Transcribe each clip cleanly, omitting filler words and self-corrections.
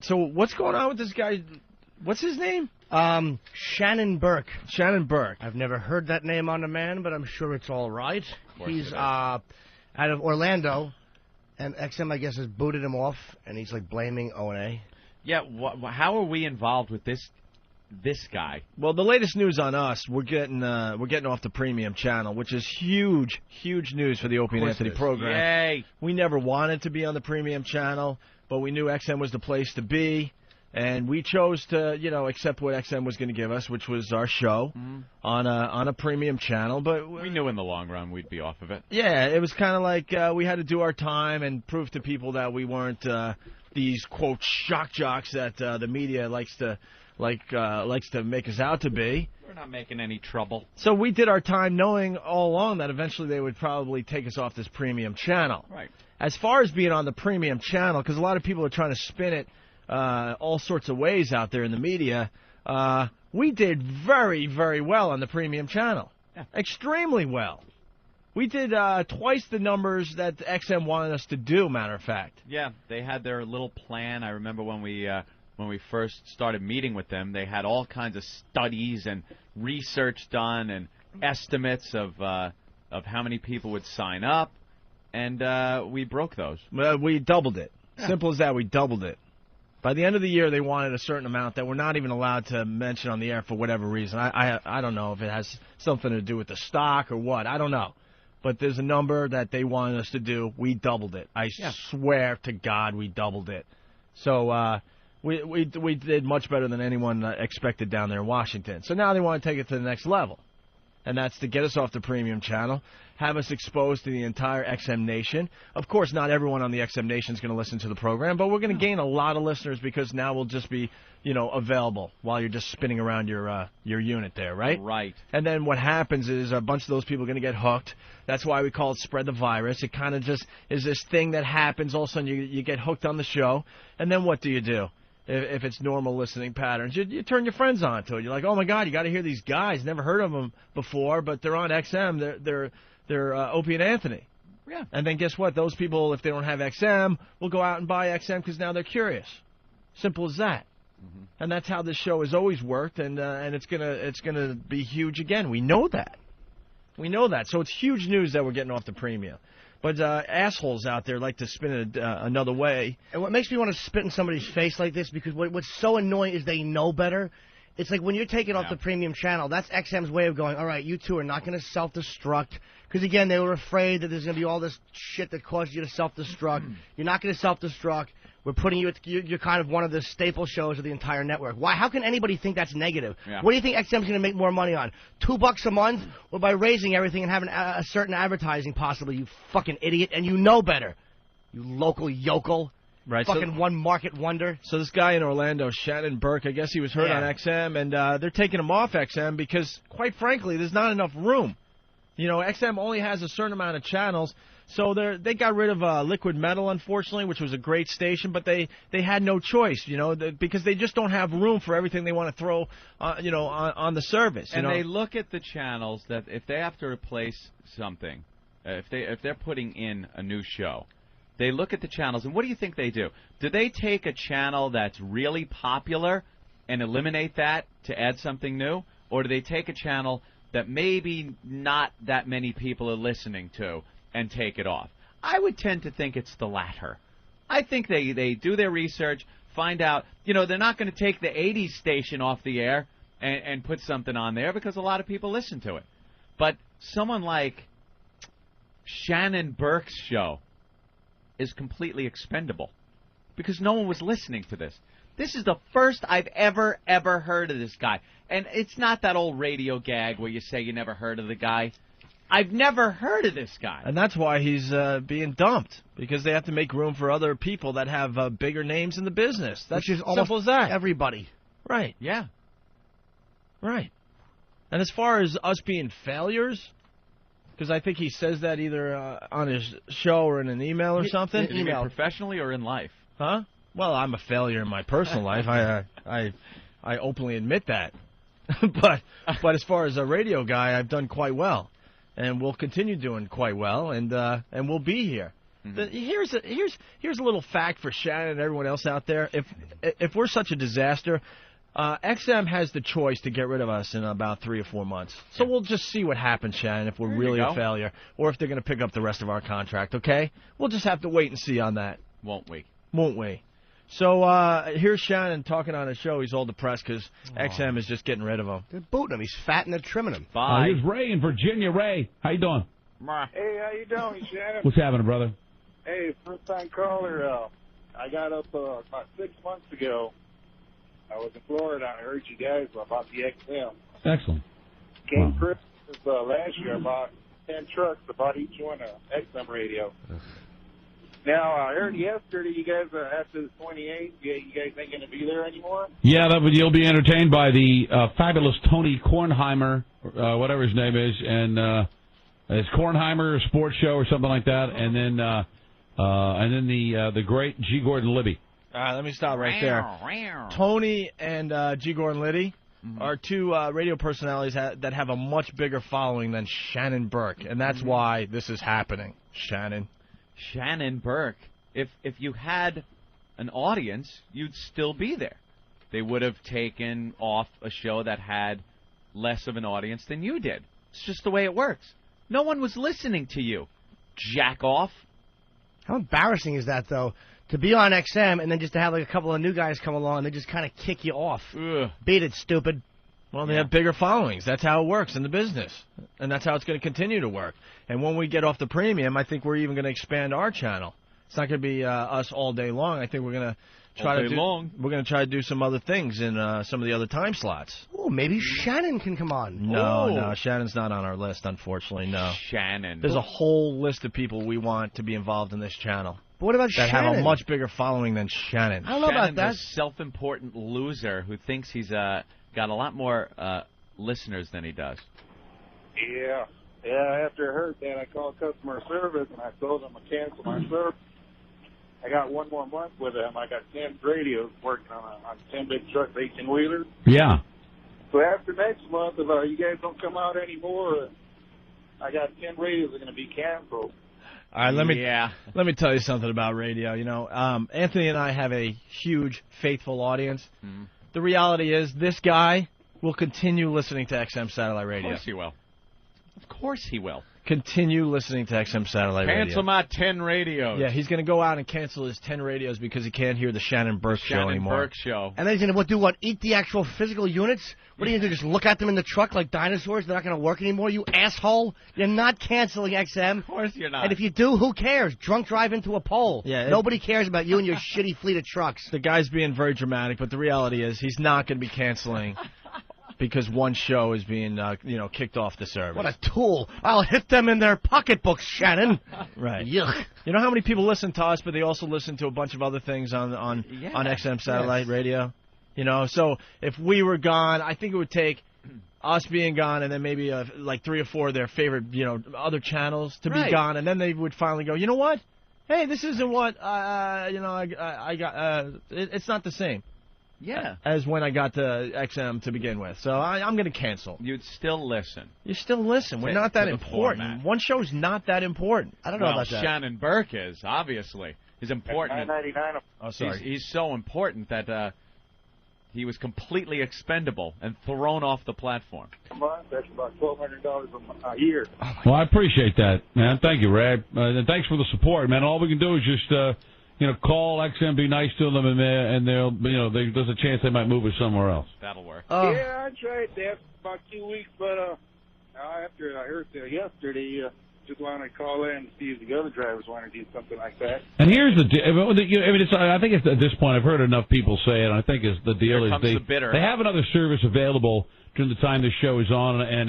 So what's going on with this guy? What's his name? Shannon Burke. Shannon Burke. I've never heard that name on a man, but I'm sure it's all right. He's out of Orlando, and XM, I guess, has booted him off, and he's like blaming O&A. Yeah, how are we involved with this guy? Well, the latest news on us, we're getting off the premium channel, which is huge news for the Opie and Anthony program. Yay! We never wanted to be on the premium channel, but we knew XM was the place to be, and we chose to, accept what XM was going to give us, which was our show on a premium channel. But we knew in the long run we'd be off of it. Yeah, it was kind of like we had to do our time and prove to people that we weren't these quote shock jocks that the media likes to make us out to be. We're not making any trouble. So we did our time knowing all along that eventually they would probably take us off this premium channel. Right. As far as being on the premium channel, because a lot of people are trying to spin it all sorts of ways out there in the media, we did very, very well on the premium channel. Yeah. Extremely well. We did twice the numbers that XM wanted us to do, matter of fact. Yeah, they had their little plan. I remember when we first started meeting with them, they had all kinds of studies and research done and estimates of how many people would sign up, and we broke those. Well, we doubled it. Yeah. Simple as that, we doubled it. By the end of the year, they wanted a certain amount that we're not even allowed to mention on the air for whatever reason. I don't know if it has something to do with the stock or what. I don't know. But there's a number that they wanted us to do. We doubled it. I swear to God we doubled it. So we did much better than anyone expected down there in Washington. So now they want to take it to the next level. And that's to get us off the premium channel, have us exposed to the entire XM Nation. Of course, not everyone on the XM Nation is going to listen to the program, but we're going to gain a lot of listeners because now we'll just be, available while you're just spinning around your unit there, right? Right. And then what happens is a bunch of those people are going to get hooked. That's why we call it spread the virus. It kind of just is this thing that happens. All of a sudden you get hooked on the show, and then what do you do? If it's normal listening patterns, you turn your friends on to it. You're like, oh my God, you got to hear these guys. Never heard of them before, but they're on XM. They're Opie and Anthony. Yeah. And then guess what? Those people, if they don't have XM, will go out and buy XM because now they're curious. Simple as that. Mm-hmm. And that's how this show has always worked, and it's gonna be huge again. We know that. We know that. So it's huge news that we're getting off the premium. But assholes out there like to spin it another way. And what makes me want to spit in somebody's face like this, because what's so annoying is they know better. It's like when you're taking off the premium channel, that's XM's way of going, all right, you two are not going to self-destruct. Because, again, they were afraid that there's going to be all this shit that causes you to self-destruct. You're not going to self-destruct. We're putting you at, you're kind of one of the staple shows of the entire network. Why? How can anybody think that's negative? Yeah. What do you think XM's going to make more money on? $2 a month? Or by raising everything and having a certain advertising possibly, you fucking idiot, and you know better. You local yokel. Right. Fucking one market wonder. So this guy in Orlando, Shannon Burke, I guess he was heard on XM, and they're taking him off XM because, quite frankly, there's not enough room. XM only has a certain amount of channels, so they got rid of Liquid Metal, unfortunately, which was a great station, but they had no choice, because they just don't have room for everything they want to throw, on the service. And they look at the channels that if they have to replace something, if they're putting in a new show, they look at the channels, and what do you think they do? Do they take a channel that's really popular and eliminate that to add something new? Or do they take a channel that maybe not that many people are listening to and take it off? I would tend to think it's the latter. I think they do their research, find out, they're not going to take the 80s station off the air and put something on there because a lot of people listen to it. But someone like Shannon Burke's show is completely expendable because no one was listening to this. This is the first I've ever heard of this guy. And it's not that old radio gag where you say you never heard of the guy. I've never heard of this guy. And that's why he's being dumped, because they have to make room for other people that have bigger names in the business. That's Which is simple as that. Everybody. Right. Yeah. Right. And as far as us being failures, because I think he says that either on his show or in an email or something. You mean professionally or in life? Huh? Well, I'm a failure in my personal life. I openly admit that. but as far as a radio guy, I've done quite well, and we'll continue doing quite well, and we'll be here. Here's a little fact for Shannon and everyone else out there. If we're such a disaster, XM has the choice to get rid of us in about 3 or 4 months. So we'll just see what happens, Shannon, if we're really a failure, or if they're going to pick up the rest of our contract, okay? We'll just have to wait and see on that. Won't we? Won't we? So here's Shannon talking on his show. He's all depressed because XM is just getting rid of him. They're booting him. He's fat and they're trimming him. Bye. Here's Ray in Virginia. Ray, how you doing? Hey, how you doing, Shannon? What's happening, brother? Hey, first-time caller. I got up about 6 months ago. I was in Florida. I heard you guys about the XM. Excellent. Came Christmas last year. I bought 10 trucks. I bought each one an XM radio. Now, I heard yesterday you guys, after the 28th, you guys ain't going to be there anymore? Yeah, you'll be entertained by the fabulous Tony Kornheimer, whatever his name is, and it's Kornheimer Sports Show or something like that, and then the great G. Gordon Libby. All right, let me stop right there. Tony and G. Gordon Liddy are two radio personalities that have a much bigger following than Shannon Burke, and that's why this is happening. Shannon Burke. If you had an audience, you'd still be there. They would have taken off a show that had less of an audience than you did. It's just the way it works. No one was listening to you. Jack off. How embarrassing is that, though? To be on XM and then just to have like a couple of new guys come along and they just kind of kick you off. Ugh. Beat it, stupid. Well, they have bigger followings. That's how it works in the business. And that's how it's going to continue to work. And when we get off the premium, I think we're even going to expand our channel. It's not going to be us all day long. I think we're going to try to do some other things in some of the other time slots. Oh, maybe Shannon can come on. No, Shannon's not on our list, unfortunately, no. Shannon. There's a whole list of people we want to be involved in this channel. But what about that Shannon? have a much bigger following than Shannon. I don't know about that. Shannon's a self-important loser who thinks he's got a lot more listeners than he does. Yeah. After I heard that, I called customer service and I told them to cancel my service. I got 1 more month with them. I got 10 radios working on 10 big trucks, 18-wheelers. Yeah. So after next month, if you guys don't come out anymore, I got 10 radios that are going to be canceled. All right, let me tell you something about radio. You know, Anthony and I have a huge, faithful audience. Mm-hmm. The reality is this guy will continue listening to XM Satellite Radio. Of course he will. Of course he will. Continue listening to XM Satellite Radio. Cancel my 10 radios. Yeah, he's going to go out and cancel his 10 radios because he can't hear the Shannon Burke show anymore. Shannon Burke show. And then he's going to eat the actual physical units? What are you going to do, just look at them in the truck like dinosaurs? They're not going to work anymore, you asshole? You're not canceling XM. Of course you're not. And if you do, who cares? Drunk drive into a pole. Yeah, nobody cares about you and your shitty fleet of trucks. The guy's being very dramatic, but the reality is he's not going to be canceling because one show is being kicked off the service. What a tool. I'll hit them in their pocketbooks, Shannon. Right. Yuck. You know how many people listen to us, but they also listen to a bunch of other things on XM Satellite Radio? You know, so if we were gone, I think it would take us being gone and then maybe like 3 or 4 of their favorite, other channels to be gone, and then they would finally go, you know what? Hey, this isn't what I got. It's not the same. Yeah. As when I got to XM to begin with. So I'm going to cancel. You'd still listen. You still listen. We're not that important. Format. One show's not that important. I don't know about that. Shannon Burke is, obviously. He's important. $9.99. Oh, sorry. He's so important that he was completely expendable and thrown off the platform. A month, that's about $1,200 a year. Well, I appreciate that, man. Thank you, Ray. And thanks for the support, man. All we can do is just, call XM, be nice to them, and they'll, there's a chance they might move us somewhere else. That'll work. Yeah, I tried that for about 2 weeks, but after I heard that yesterday, just wanted to call in and see if the other drivers want to do something like that. And here's the deal. I think at this point I've heard enough people say it. And I think the deal is they have another service available during the time the show is on, and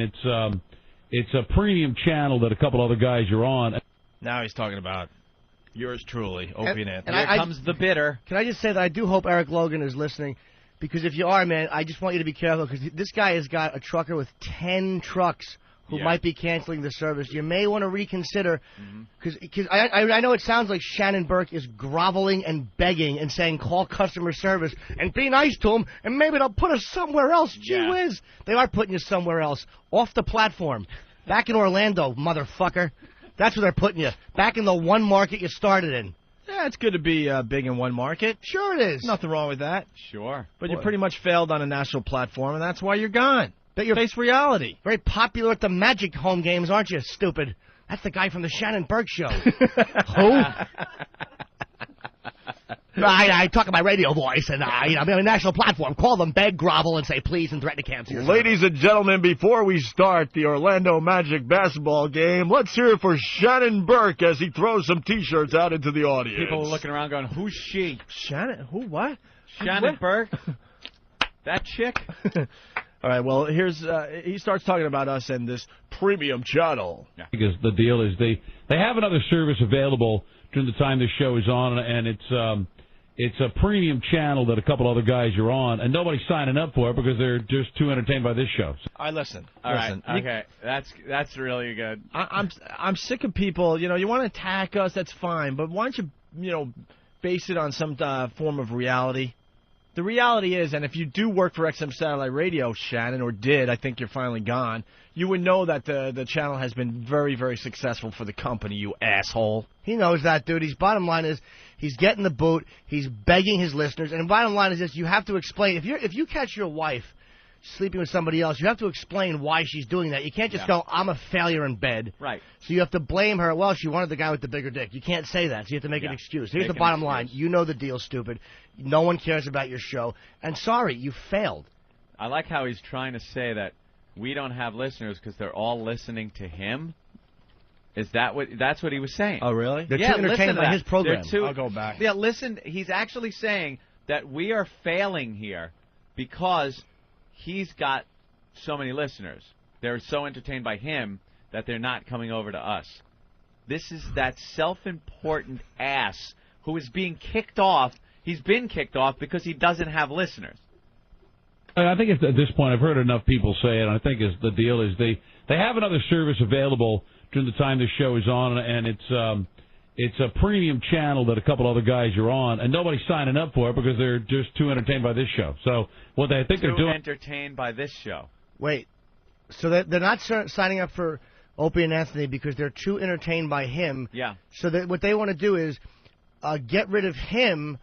it's a premium channel that a couple other guys are on. Now he's talking about yours truly, Opie and Anthony. Here comes the bitter. Can I just say that I do hope Eric Logan is listening, because if you are, man, I just want you to be careful, because this guy has got a trucker with 10 trucks who might be canceling the service. You may want to reconsider, because I know it sounds like Shannon Burke is groveling and begging and saying call customer service and be nice to them, and maybe they'll put us somewhere else. Gee whiz. They are putting you somewhere else, off the platform. Back in Orlando, motherfucker. That's where they're putting you. Back in the one market you started in. Yeah, it's good to be big in one market. Sure it is. Nothing wrong with that. Sure. But you pretty much failed on a national platform, and that's why you're gone. But you face reality. Very popular at the Magic home games, aren't you, stupid? That's the guy from the Shannon Burke show. Who? I talk in my radio voice, and I'm on a national platform. Call them, beg, grovel, and say please, and threaten to cancel your Ladies and gentlemen, before we start the Orlando Magic basketball game, let's hear it for Shannon Burke as he throws some T-shirts out into the audience. People are looking around going, who's she? Shannon? Who? What? Shannon Burke? That chick? All right, well, he starts talking about us and this premium channel. Yeah. Because the deal is they have another service available during the time the show is on, and it's a premium channel that a couple other guys are on, and nobody's signing up for it because they're just too entertained by this show. All right, listen. All right, okay, that's really good. I'm sick of people. You want to attack us, that's fine, but why don't you base it on some form of reality? The reality is, and if you do work for XM Satellite Radio, Shannon, or did, I think you're finally gone, you would know that the channel has been very, very successful for the company, you asshole. He knows that, dude. Bottom line is, he's getting the boot, he's begging his listeners, and bottom line is this, you have to explain, if you catch your wife sleeping with somebody else, you have to explain why she's doing that. You can't just go, I'm a failure in bed. Right. So you have to blame her. Well, she wanted the guy with the bigger dick. You can't say that, so you have to make an excuse. Here's the bottom line. You know the deal, stupid. No one cares about your show. And sorry, you failed. I like how he's trying to say that we don't have listeners because they're all listening to him. That's what he was saying? Oh, really? They're too entertained by his program. I'll go back. Yeah, listen, he's actually saying that we are failing here because he's got so many listeners. They're so entertained by him that they're not coming over to us. This is that self-important ass who is being kicked off. He's been kicked off because he doesn't have listeners. I think at this point I've heard enough people say it, and I think the deal is they have another service available during the time the show is on, and it's a premium channel that a couple other guys are on, and nobody's signing up for it because they're just too entertained by this show. So what I think they're doing... entertained by this show. Wait, so they're not signing up for Opie and Anthony because they're too entertained by him. Yeah. So what they want to do is get rid of him,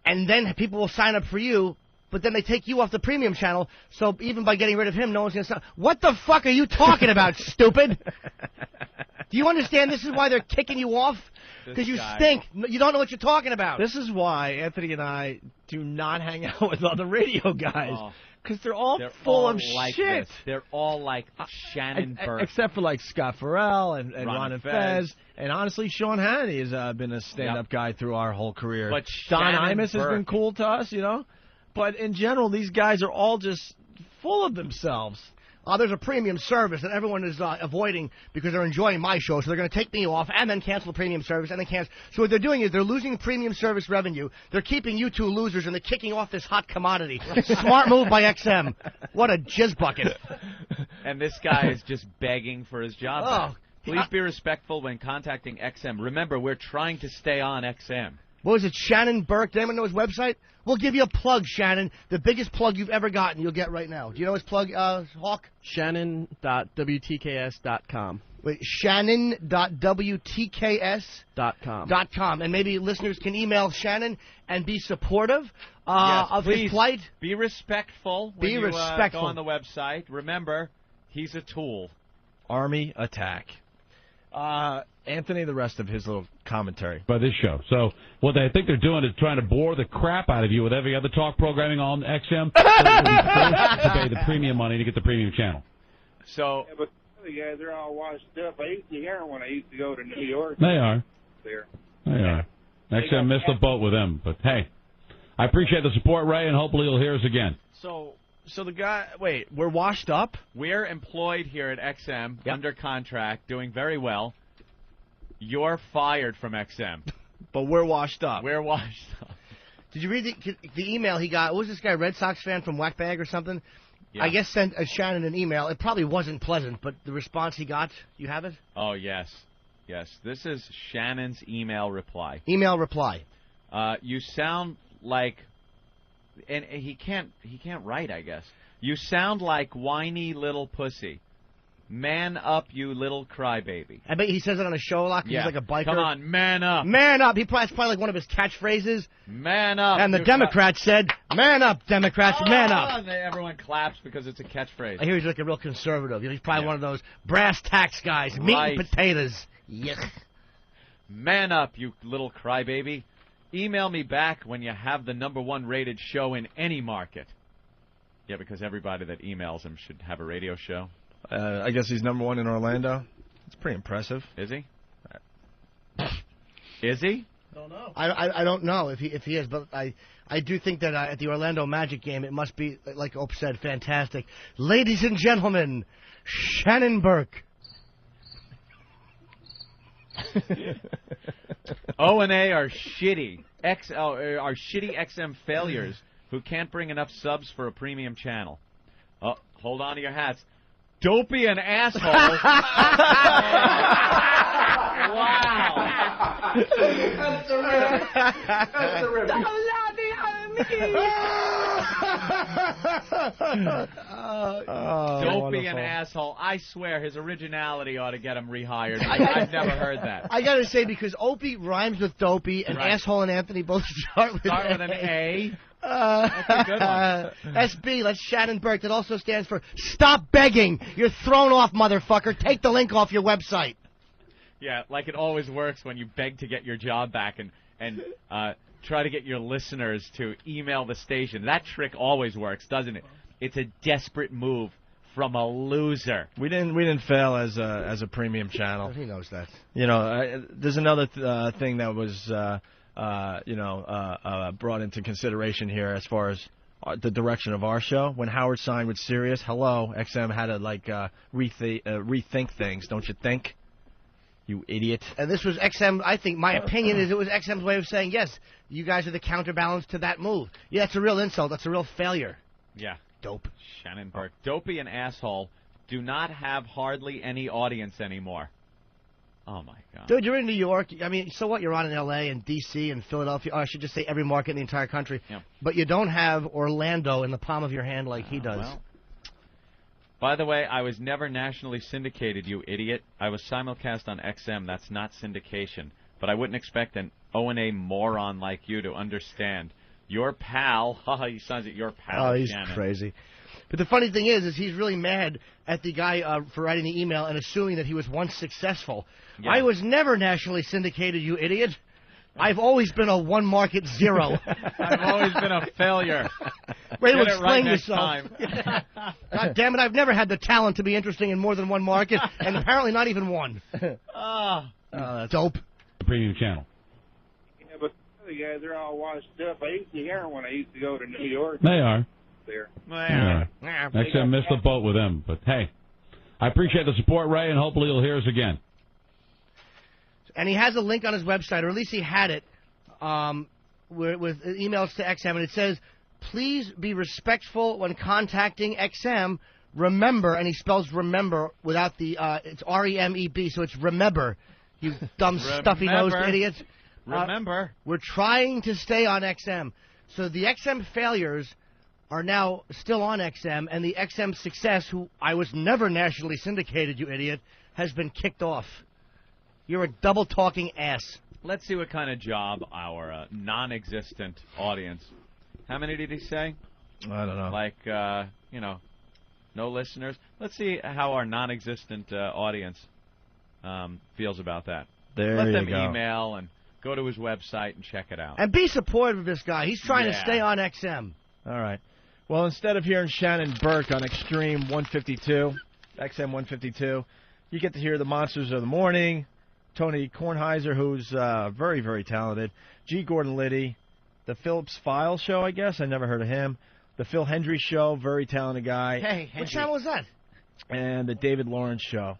and then people will sign up for you, but then they take you off the premium channel, so even by getting rid of him, no one's going to sign up. What the fuck are you talking about, stupid? Do you understand this is why they're kicking you off? Because you stink. You don't know what you're talking about. This is why Anthony and I do not hang out with other radio guys. Because they're all full of like shit. This. They're all like Shannon Burke. Except for like Scott Farrell and Ron and Fez. And honestly, Sean Hannity has been a stand-up guy through our whole career. But Don Shannon Imus Burke has been cool to us, But in general, these guys are all just full of themselves. There's a premium service that everyone is avoiding because they're enjoying my show, so they're going to take me off and then cancel the premium service and then cancel. So what they're doing is they're losing premium service revenue. They're keeping you two losers, and they're kicking off this hot commodity. Smart move by XM. What a jizz bucket. And this guy is just begging for his job back. Please be respectful when contacting XM. Remember, we're trying to stay on XM. What was it, Shannon Burke? Does anyone know his website? We'll give you a plug, Shannon. The biggest plug you've ever gotten you'll get right now. Do you know his plug, Hawk? Shannon.wtks.com. Wait, Shannon.wtks.com. And maybe listeners can email Shannon and be supportive of his plight. Be respectful when you go on the website. Remember, he's a tool. Army attack. Anthony, the rest of his little commentary. By this show. So what I think they're doing is trying to bore the crap out of you with every other talk programming on XM. So to pay the premium money to get the premium channel. So, but the guys are all washed up. I used to hear them when I used to go to New York. They are. There. They are. XM missed the boat with them. But, hey, I appreciate the support, Ray, and hopefully you'll hear us again. So the guy, wait, we're washed up? We're employed here at XM under contract, doing very well. You're fired from XM. But we're washed up. We're washed up. Did you read the email he got? What was this guy, Red Sox fan from Whackbag or something? Yeah. I guess sent Shannon an email. It probably wasn't pleasant, but the response he got, you have it? Oh, yes. Yes. This is Shannon's email reply. Email reply. You sound like... And he can't write, I guess. You sound like whiny little pussy. Man up, you little crybaby. I bet he says it on a show a lot because he's like a biker. Come on, man up. Man up. It's probably like one of his catchphrases. Man up. And the Democrats said, man up, Democrats, man up. And everyone claps because it's a catchphrase. I hear he's like a real conservative. He's probably one of those brass tacks guys. Meat and potatoes. Yuck. Man up, you little crybaby. Email me back when you have the #1 rated show in any market. Yeah, because everybody that emails him should have a radio show. I guess he's #1 in Orlando. It's pretty impressive. Is he? Is he? I don't know. I don't know if he is, but I do think that at the Orlando Magic game, it must be, like Ope said, fantastic. Ladies and gentlemen, Shannon Burke. O&A are shitty. Are shitty XM failures who can't bring enough subs for a premium channel. Oh, hold on to your hats. Dopey and asshole. Wow. That's terrific. That's terrific. Dopey wonderful. and asshole. I swear his originality ought to get him rehired. I've never heard that. I gotta say, because Opie rhymes with dopey, and asshole and Anthony both start with an A. That's a good one. SB, that's Shannon Burke. That also stands for Stop Begging. You're thrown off, motherfucker. Take the link off your website. Yeah, like it always works when you beg to get your job back and try to get your listeners to email the station. That trick always works, doesn't it? It's a desperate move from a loser. We didn't fail as a premium channel. He knows that. You know, there's another thing that was brought into consideration here as far as the direction of our show. When Howard signed with Sirius, XM had to rethink things, don't you think? You idiot. And this was XM, I think, my opinion is it was XM's way of saying, yes, you guys are the counterbalance to that move. Yeah, it's a real insult. That's a real failure. Yeah. Dope. Shannon Burke. Dopey and asshole do not have hardly any audience anymore. Oh, my God. Dude, you're in New York. I mean, so what? You're on in L.A. and D.C. and Philadelphia. Or I should just say every market in the entire country. Yeah. But you don't have Orlando in the palm of your hand like he does. Well. By the way, I was never nationally syndicated, you idiot. I was simulcast on XM. That's not syndication. But I wouldn't expect an O&A moron like you to understand. Your pal, he sounds like your pal. Oh, he's Shannon. crazy. But the funny thing is he's really mad at the guy for writing the email and assuming that he was once successful. Yeah. I was never nationally syndicated, you idiot. I've always been a one market zero. I've always been a failure. Wait to Get explain it right yourself. God damn it, I've never had the talent to be interesting in more than one market, and apparently not even one. That's dope. The premium channel. Yeah, but the other guys, they're all washed up. I used to hear them when I used to go to New York. They are. There. XM missed the boat with them, but hey, I appreciate the support, Ray, and hopefully you'll hear us again. And he has a link on his website, or at least he had it, with emails to XM, and it says, please be respectful when contacting XM. Remember, and he spells remember without the, it's R-E-M-E-B, so it's remember, you dumb stuffy-nosed idiot. Remember. We're trying to stay on XM. So the XM failures are now still on XM, and the XM success, who I was never nationally syndicated, you idiot, has been kicked off. You're a double-talking ass. Let's see what kind of job our non-existent audience. How many did he say? I don't know. Like, no listeners. Let's see how our non-existent audience feels about that. Let them email and go to his website and check it out. And be supportive of this guy. He's trying to stay on XM. All right. Well, instead of hearing Shannon Burke on Extreme 152, XM 152, you get to hear the Monsters of the Morning, Tony Kornheiser, who's very, very talented, G. Gordon Liddy, the Phillips File Show, I guess. I never heard of him. The Phil Hendry Show, very talented guy. Hey, what channel was that? And the David Lawrence Show.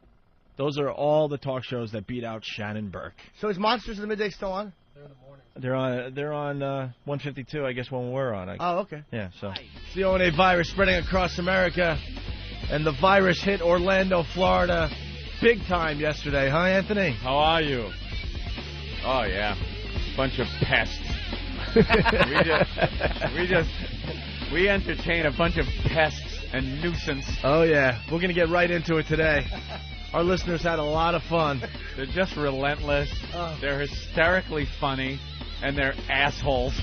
Those are all the talk shows that beat out Shannon Burke. So is Monsters of the Midday still on? They're in the morning. They're on 152, I guess, when we're on. Oh, okay. Yeah, so. It's the O&A virus spreading across America, and the virus hit Orlando, Florida, big time yesterday, huh, Anthony? How are you? Oh, yeah. Bunch of pests. we entertain a bunch of pests and nuisance. Oh, yeah. We're going to get right into it today. Our listeners had a lot of fun. They're just relentless. They're hysterically funny, and they're assholes.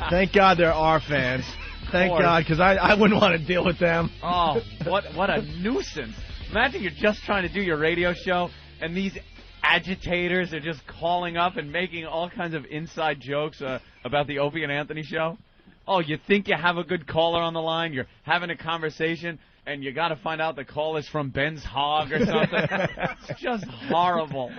Thank God there are fans. Thank God, because I wouldn't want to deal with them. Oh, what a nuisance. Imagine you're just trying to do your radio show, and these agitators are just calling up and making all kinds of inside jokes about the Opie and Anthony show. Oh, you think you have a good caller on the line? You're having a conversation, and you got to find out the call is from Ben's Hog or something. It's just horrible.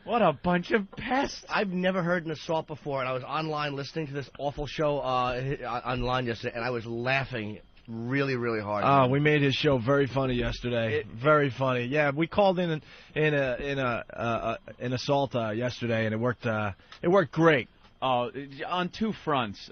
What a bunch of pests. I've never heard an assault before, and I was online listening to this awful show online yesterday, and I was laughing really, really hard. Oh, we made his show very funny yesterday. Very funny. Yeah, we called in an assault yesterday, and it worked. It worked great. Oh, on two fronts.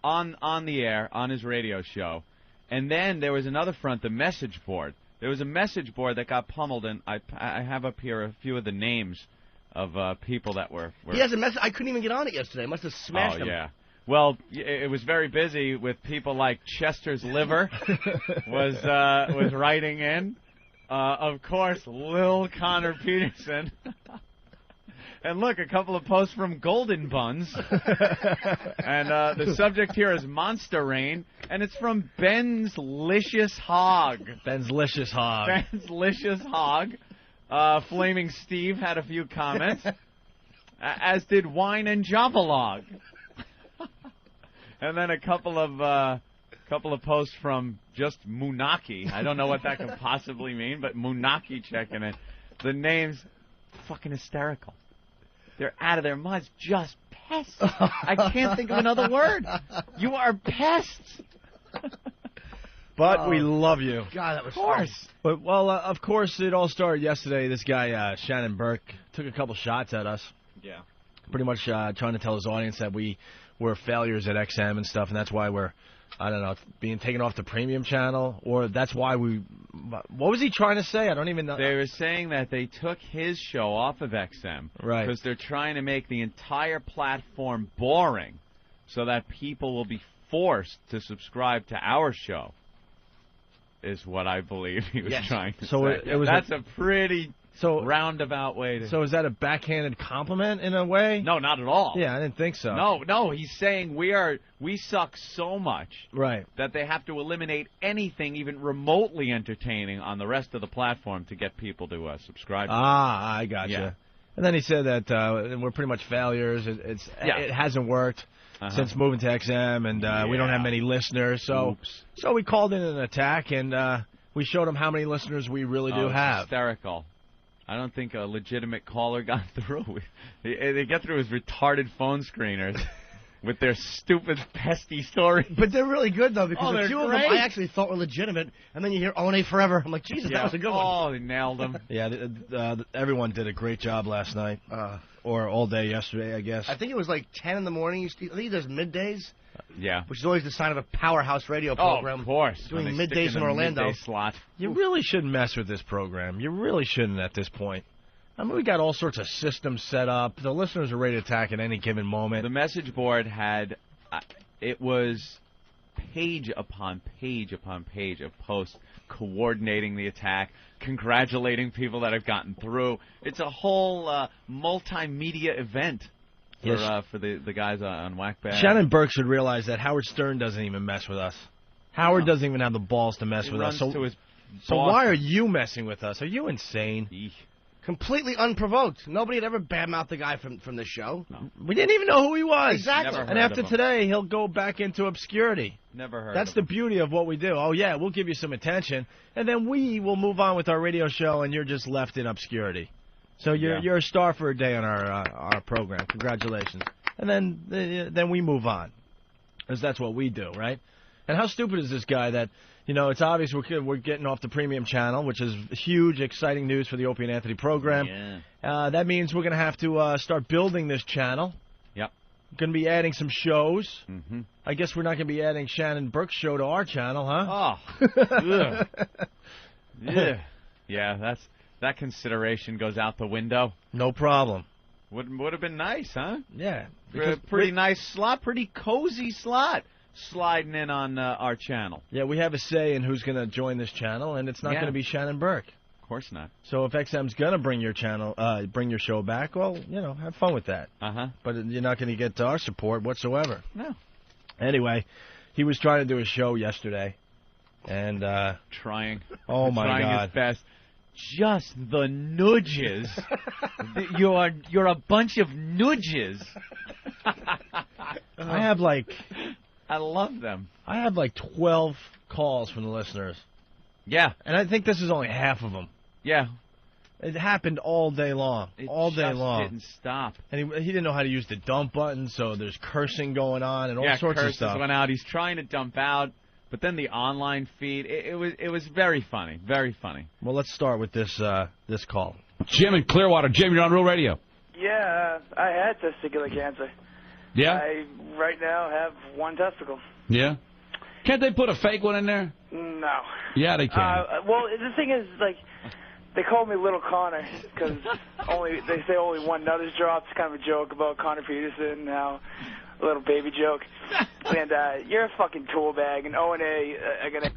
On the air, on his radio show. And then there was another front, the message board. There was a message board that got pummeled, and I have up here a few of the names of people that were... He has a message. I couldn't even get on it yesterday. I must have smashed him. Oh, yeah. Well, it was very busy with people like Chester's Liver was writing in. Of course, Lil Connor Peterson. And look, a couple of posts from Golden Buns. And the subject here is Monster Rain, and it's from Ben's Licious Hog. Ben's Licious Hog. Ben's Licious Hog. Flaming Steve had a few comments, as did Wine and Javalog. And then a couple of posts from just Munaki. I don't know what that could possibly mean, but Munaki checking in. The names, fucking hysterical. They're out of their minds. Just pests. I can't think of another word. You are pests. But we love you. God, that was Of course. But, well, of course, it all started yesterday. This guy, Shannon Burke, took a couple shots at us. Yeah. Pretty much trying to tell his audience that we were failures at XM and stuff, and that's why we're, I don't know, being taken off the premium channel, or that's why we... What was he trying to say? I don't even know. They were saying that they took his show off of XM. Right. Because they're trying to make the entire platform boring so that people will be forced to subscribe to our show, is what I believe he was trying to say. It was That's a pretty roundabout way to... So is that a backhanded compliment in a way? No, not at all. Yeah, I didn't think so. No, he's saying we suck so much that they have to eliminate anything even remotely entertaining on the rest of the platform to get people to subscribe. I gotcha. Yeah. And then he said that we're pretty much failures. It hasn't worked since moving to XM, and we don't have many listeners. So we called in an attack, and we showed him how many listeners we really do have. Hysterical. I don't think a legitimate caller got through. They get through as retarded phone screeners with their stupid, pesty stories. But they're really good, though, because a few of them great. I actually thought were legitimate, and then you hear "Own Forever." I'm like, Jesus, that was a good one. Oh, they nailed them. Yeah, everyone did a great job last night, or all day yesterday, I guess. I think it was like 10 in the morning. I think he does middays. Yeah. Which is always the sign of a powerhouse radio program. Oh, of course. Doing middays in Orlando. Midday slot. You really shouldn't mess with this program. You really shouldn't at this point. I mean, we got all sorts of systems set up. The listeners are ready to attack at any given moment. The message board had, it was page upon page upon page of posts coordinating the attack, congratulating people that have gotten through. It's a whole multimedia event. For the guys on Whackbag. Shannon Burke should realize that Howard Stern doesn't even mess with us. Howard doesn't even have the balls to mess with us. So why are you messing with us? Are you insane? Eesh. Completely unprovoked. Nobody had ever badmouthed the guy from the show. No. We didn't even know who he was. Exactly. And after today, he'll go back into obscurity. Never heard That's of the him. beauty of what we do. Oh, yeah, we'll give you some attention, and then we will move on with our radio show, and you're just left in obscurity. So you're a star for a day on our program. Congratulations. And then we move on, because that's what we do, right? And how stupid is this guy that, you know, it's obvious we're getting off the premium channel, which is huge, exciting news for the Opie and Anthony program. Yeah. That means we're going to have to start building this channel. Yep. Going to be adding some shows. Mm-hmm. I guess we're not going to be adding Shannon Burke's show to our channel, huh? Oh. Yeah. Yeah, that consideration goes out the window. No problem. Would have been nice, huh? Yeah. Pretty nice slot, pretty cozy slot. sliding in on our channel. Yeah, we have a say in who's going to join this channel, and it's not going to be Shannon Burke. Of course not. So if XM's going to bring your show back, well, have fun with that. But you're not going to get our support whatsoever. No. Anyway, he was trying to do a show yesterday, and trying. Oh my trying God! His best. Just the nudges. You're a bunch of nudges. I love them. I have 12 calls from the listeners. Yeah. And I think this is only half of them. Yeah. It happened all day long. It didn't stop. And he didn't know how to use the dump button, so there's cursing going on and all sorts of stuff. Went out. He's trying to dump out, but then the online feed. It was very funny. Very funny. Well, let's start with this call. Jim in Clearwater. Jim, you're on Real Radio. Yeah, I had testicular cancer. Yeah? I right now have one testicle. Yeah? Can't they put a fake one in there? No. Yeah, they can. Well, the thing is, they call me Little Connor because they say only one nut is dropped. It's kind of a joke about Connor Peterson now, a little baby joke. And you're a fucking tool bag, and O&A are gonna.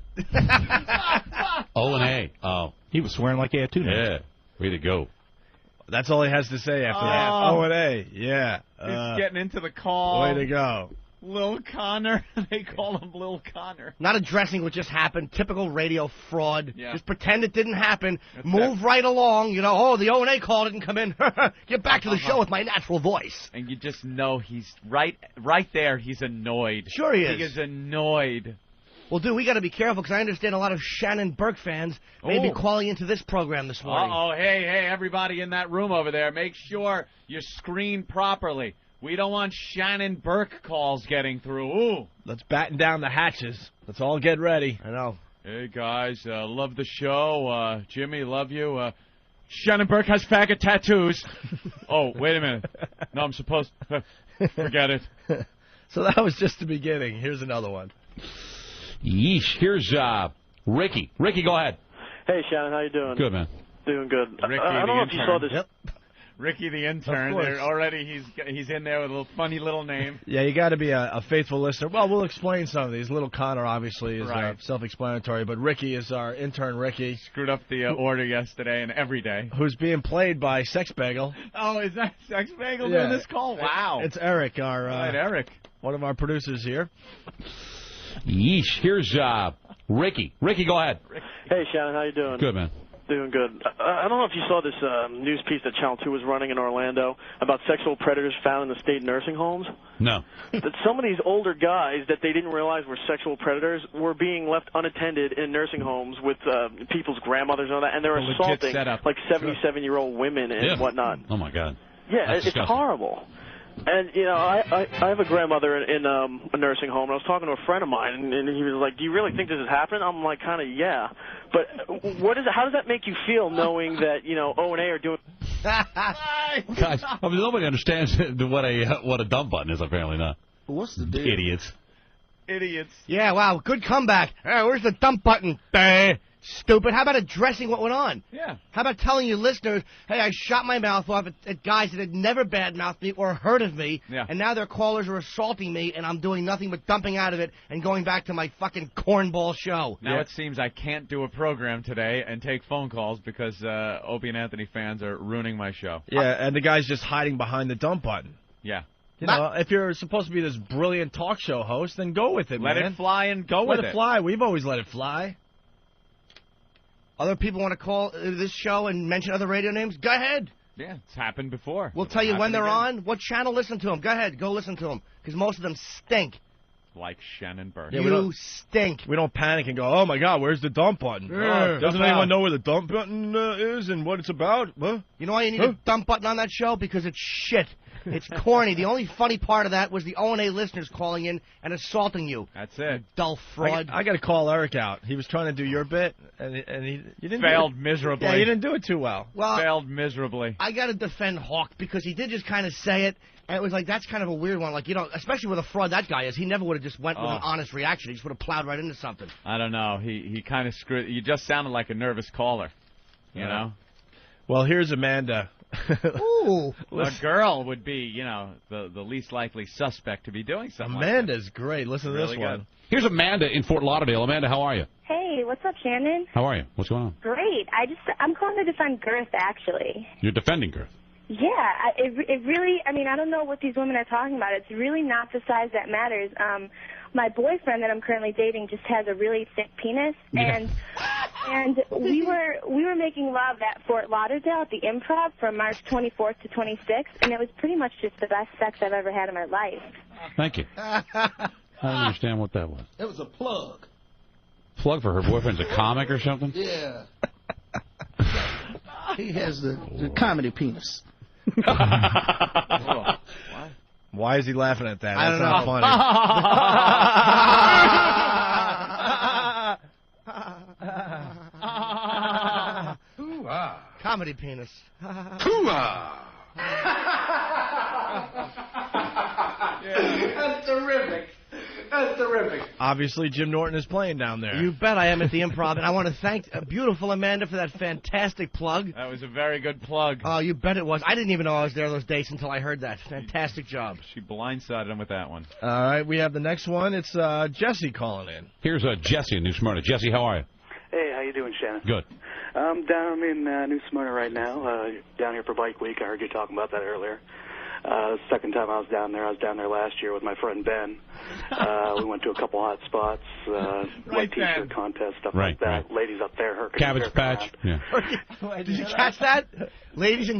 O&A. Oh, he was swearing like he had two names. Yeah, way to go. That's all he has to say after that. O&A. Yeah. He's getting into the call. Way to go. Lil Connor. They call him Lil Connor. Not addressing what just happened. Typical radio fraud. Yeah. Just pretend it didn't happen. Move right along. The O&A call didn't come in. Get back to the show with my natural voice. And you just know he's right there. He's annoyed. Sure he is. He is annoyed. Well, dude, we got to be careful because I understand a lot of Shannon Burke fans may be calling into this program this morning. Hey, everybody in that room over there, make sure you screen properly. We don't want Shannon Burke calls getting through. Ooh. Let's batten down the hatches. Let's all get ready. I know. Hey, guys, love the show. Jimmy, love you. Shannon Burke has faggot tattoos. Oh, wait a minute. No, I'm supposed to. Forget it. So that was just the beginning. Here's another one. Yeesh. Here's Ricky. Ricky, go ahead. Hey, Shannon, how you doing? Good, man. Doing good. Ricky, I don't know if you saw this. Yep. Ricky the intern. Already he's in there with a funny little name. Yeah, you got to be a faithful listener. Well, we'll explain some of these. Little Connor obviously is self-explanatory, but Ricky is our intern. Ricky screwed up the order yesterday and every day. Who's being played by Sex Bagel? Oh, is that Sex Bagel doing this call? Wow. It's Eric, Eric, one of our producers here. Yeesh. Here's Ricky. Ricky, go ahead. Hey, Shannon, how you doing? Good, man. Doing good. I don't know if you saw this news piece that Channel 2 was running in Orlando about sexual predators found in the state nursing homes. No. That some of these older guys that they didn't realize were sexual predators were being left unattended in nursing homes with people's grandmothers and all that, and they're assaulting like 77-year-old women and whatnot. Oh, my God. Yeah, it's horrible. And, I have a grandmother in a nursing home, and I was talking to a friend of mine, and he was like, do you really think this is happening? I'm like, kind of, yeah. But how does that make you feel knowing that, O&A are doing... Guys, nobody understands what a dump button is, apparently not. What's the deal? Idiots. Yeah, wow, good comeback. Where's the dump button? Stupid. How about addressing what went on? Yeah. How about telling your listeners, hey, I shot my mouth off at guys that had never badmouthed me or heard of me, and now their callers are assaulting me, and I'm doing nothing but dumping out of it and going back to my fucking cornball show. Now it seems I can't do a program today and take phone calls because Opie and Anthony fans are ruining my show. Yeah, and the guy's just hiding behind the dump button. Yeah. If you're supposed to be this brilliant talk show host, then go with it, man. Let it fly and go with it. Let it fly. We've always let it fly. Other people want to call this show and mention other radio names? Go ahead. Yeah, it's happened before. We'll tell you when they're on, what channel, listen to them. Go ahead, go listen to them, because most of them stink. Like Shannon Burke. Yeah, you stink. We don't panic and go, oh, my God, where's the dump button? Doesn't anyone know where the dump button is and what it's about? Huh? You know why you need a dump button on that show? Because it's shit. It's corny. The only funny part of that was the O&A listeners calling in and assaulting you. That's it. Dull fraud. I got to call Eric out. He was trying to do your bit, and you didn't failed miserably. Yeah, you didn't do it too well. Failed miserably. I got to defend Hawk because he did just kind of say it, and it was like, that's kind of a weird one. Like, especially with a fraud that guy is, he never would have just went with an honest reaction. He just would have plowed right into something. I don't know. He kind of screwed. You just sounded like a nervous caller, you know? Well, here's Amanda Ooh. A girl would be, the least likely suspect to be doing something Amanda's like great. Listen to really this good. one. Here's Amanda in Fort Lauderdale. Amanda, how are you? Hey, what's up, Shannon? How are you? What's going on? Great. I'm calling to defend girth, actually. You're defending girth. Yeah, it really, I don't know what these women are talking about. It's really not the size that matters. My boyfriend that I'm currently dating just has a really thick penis, and we were making love at Fort Lauderdale at the Improv from March 24th to 26th, and it was pretty much just the best sex I've ever had in my life. Thank you. I don't understand what that was. It was a plug. Plug for her boyfriend's a comic or something? Yeah. He has the comedy penis. Why is he laughing at that? I don't That's know. not funny. Comedy penis. That's terrific. That's terrific. Obviously, Jim Norton is playing down there. You bet I am at the Improv, and I want to thank beautiful Amanda for that fantastic plug. That was a very good plug. Oh, you bet it was. I didn't even know I was there those days until I heard that. Fantastic job. She blindsided him with that one. All right, we have the next one. It's Jesse calling in. Here's Jesse in New Smyrna. Jesse, how are you? Hey, how you doing, Shannon? Good. I'm down in New Smyrna right now, down here for Bike Week. I heard you talking about that earlier. Second time I was down there last year with my friend Ben. We went to a couple hot spots, white T-shirt contest, stuff like that. Right. Ladies up there, herking Cabbage Patch. Yeah. Did you catch that? Ladies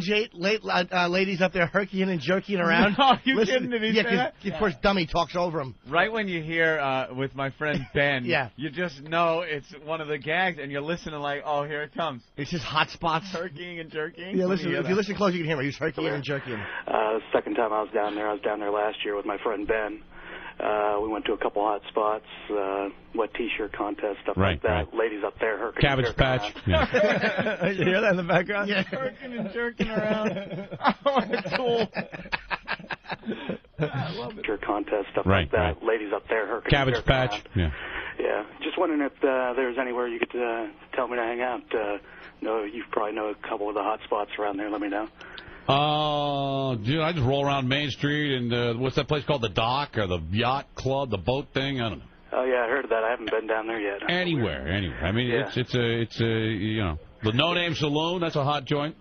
up there herkying and jerking around. No, you kidding? Did he say that? Of course, Dummy talks over him. Right when you hear with my friend Ben, Yeah. you just know it's one of the gags, and you're listening like, oh, here it comes. It's just hot spots. Herkying and jerking. Yeah, listen. If you listen close, you can hear him. He's herkying and jerking. Second time I was down there last year with my friend Ben. We went to a couple hot spots, wet T-shirt contest, stuff like that. Ladies up there, herking Cabbage Patch. Yeah. You hear that in the background? Yeah. Herking and jerking around. Oh, it's cool. I love it. Contest, stuff like that. Ladies up there, herking Cabbage Patch. Around. Yeah. Just wondering if there's anywhere you could tell me to hang out. You probably know a couple of the hot spots around there. Let me know. Dude, I just roll around Main Street and what's that place called? The Dock or the Yacht Club, the boat thing? I don't know. Oh yeah, I heard of that. I haven't been down there yet. Anywhere. I mean, it's the No Name Saloon. That's a hot joint.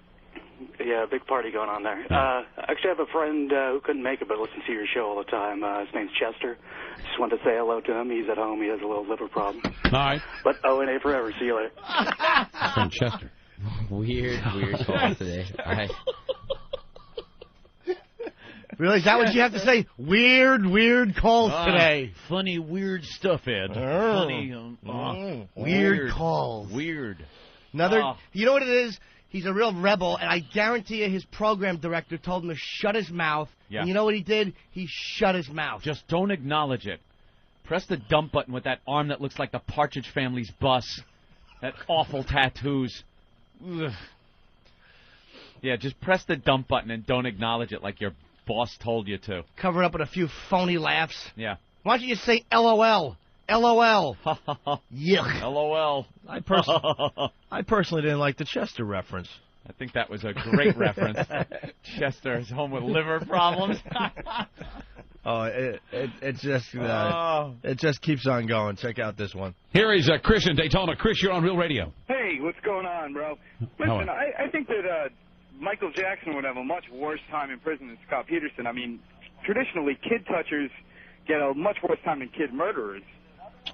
Yeah, big party going on there. Actually, I have a friend who couldn't make it, but listens to your show all the time. His name's Chester. Just wanted to say hello to him. He's at home. He has a little liver problem. All right. But O&A forever. See you later. Friend Chester. Weird call today. Really? Is that what you have to say? Weird calls today. Funny, weird stuff, Ed. Funny, weird calls. Weird. You know what it is? He's a real rebel, and I guarantee you his program director told him to shut his mouth. Yeah. And you know what he did? He shut his mouth. Just don't acknowledge it. Press the dump button with that arm that looks like the Partridge Family's bus. That awful tattoos. Ugh. Yeah, just press the dump button and don't acknowledge it like your boss told you to. Cover it up with a few phony laughs. Yeah. Why don't you just say LOL? LOL. Yuck. LOL. I personally didn't like the Chester reference. I think that was a great reference. Chester is home with liver problems. It just keeps on going. Check out this one. Here is Chris in Daytona. Chris, you're on Real Radio. Hey, what's going on, bro? Listen, I think that Michael Jackson would have a much worse time in prison than Scott Peterson. I mean, traditionally, kid touchers get a much worse time than kid murderers.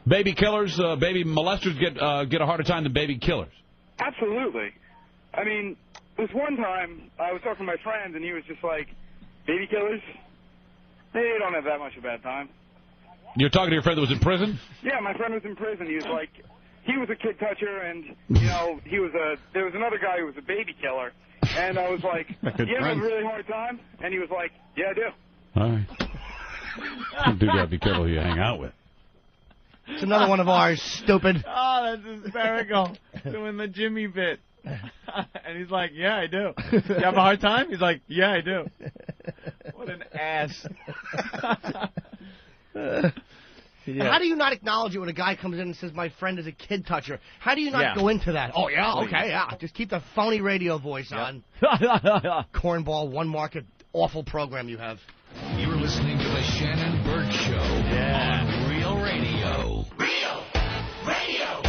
Baby killers, baby molesters get a harder time than baby killers. Absolutely. I mean, this one time I was talking to my friend, and he was just like, baby killers, they don't have that much of a bad time. You're talking to your friend that was in prison? Yeah, my friend was in prison. He was like, he was a kid toucher, and, you know, there was another guy who was a baby killer. And I was like, you have a really hard time? And he was like, yeah, I do. All right. You got to be careful who you hang out with. It's another one of ours, stupid. Oh, that's hysterical. Doing the Jimmy bit. And he's like, yeah, I do. You have a hard time? He's like, yeah, I do. What an ass. And how do you not acknowledge it when a guy comes in and says, my friend is a kid toucher? How do you not go into that? Oh, yeah, okay, yeah. Just keep the phony radio voice on. Cornball, one market, awful program you have. You're listening to the Shannon Burke Show on Real Radio. Real Radio.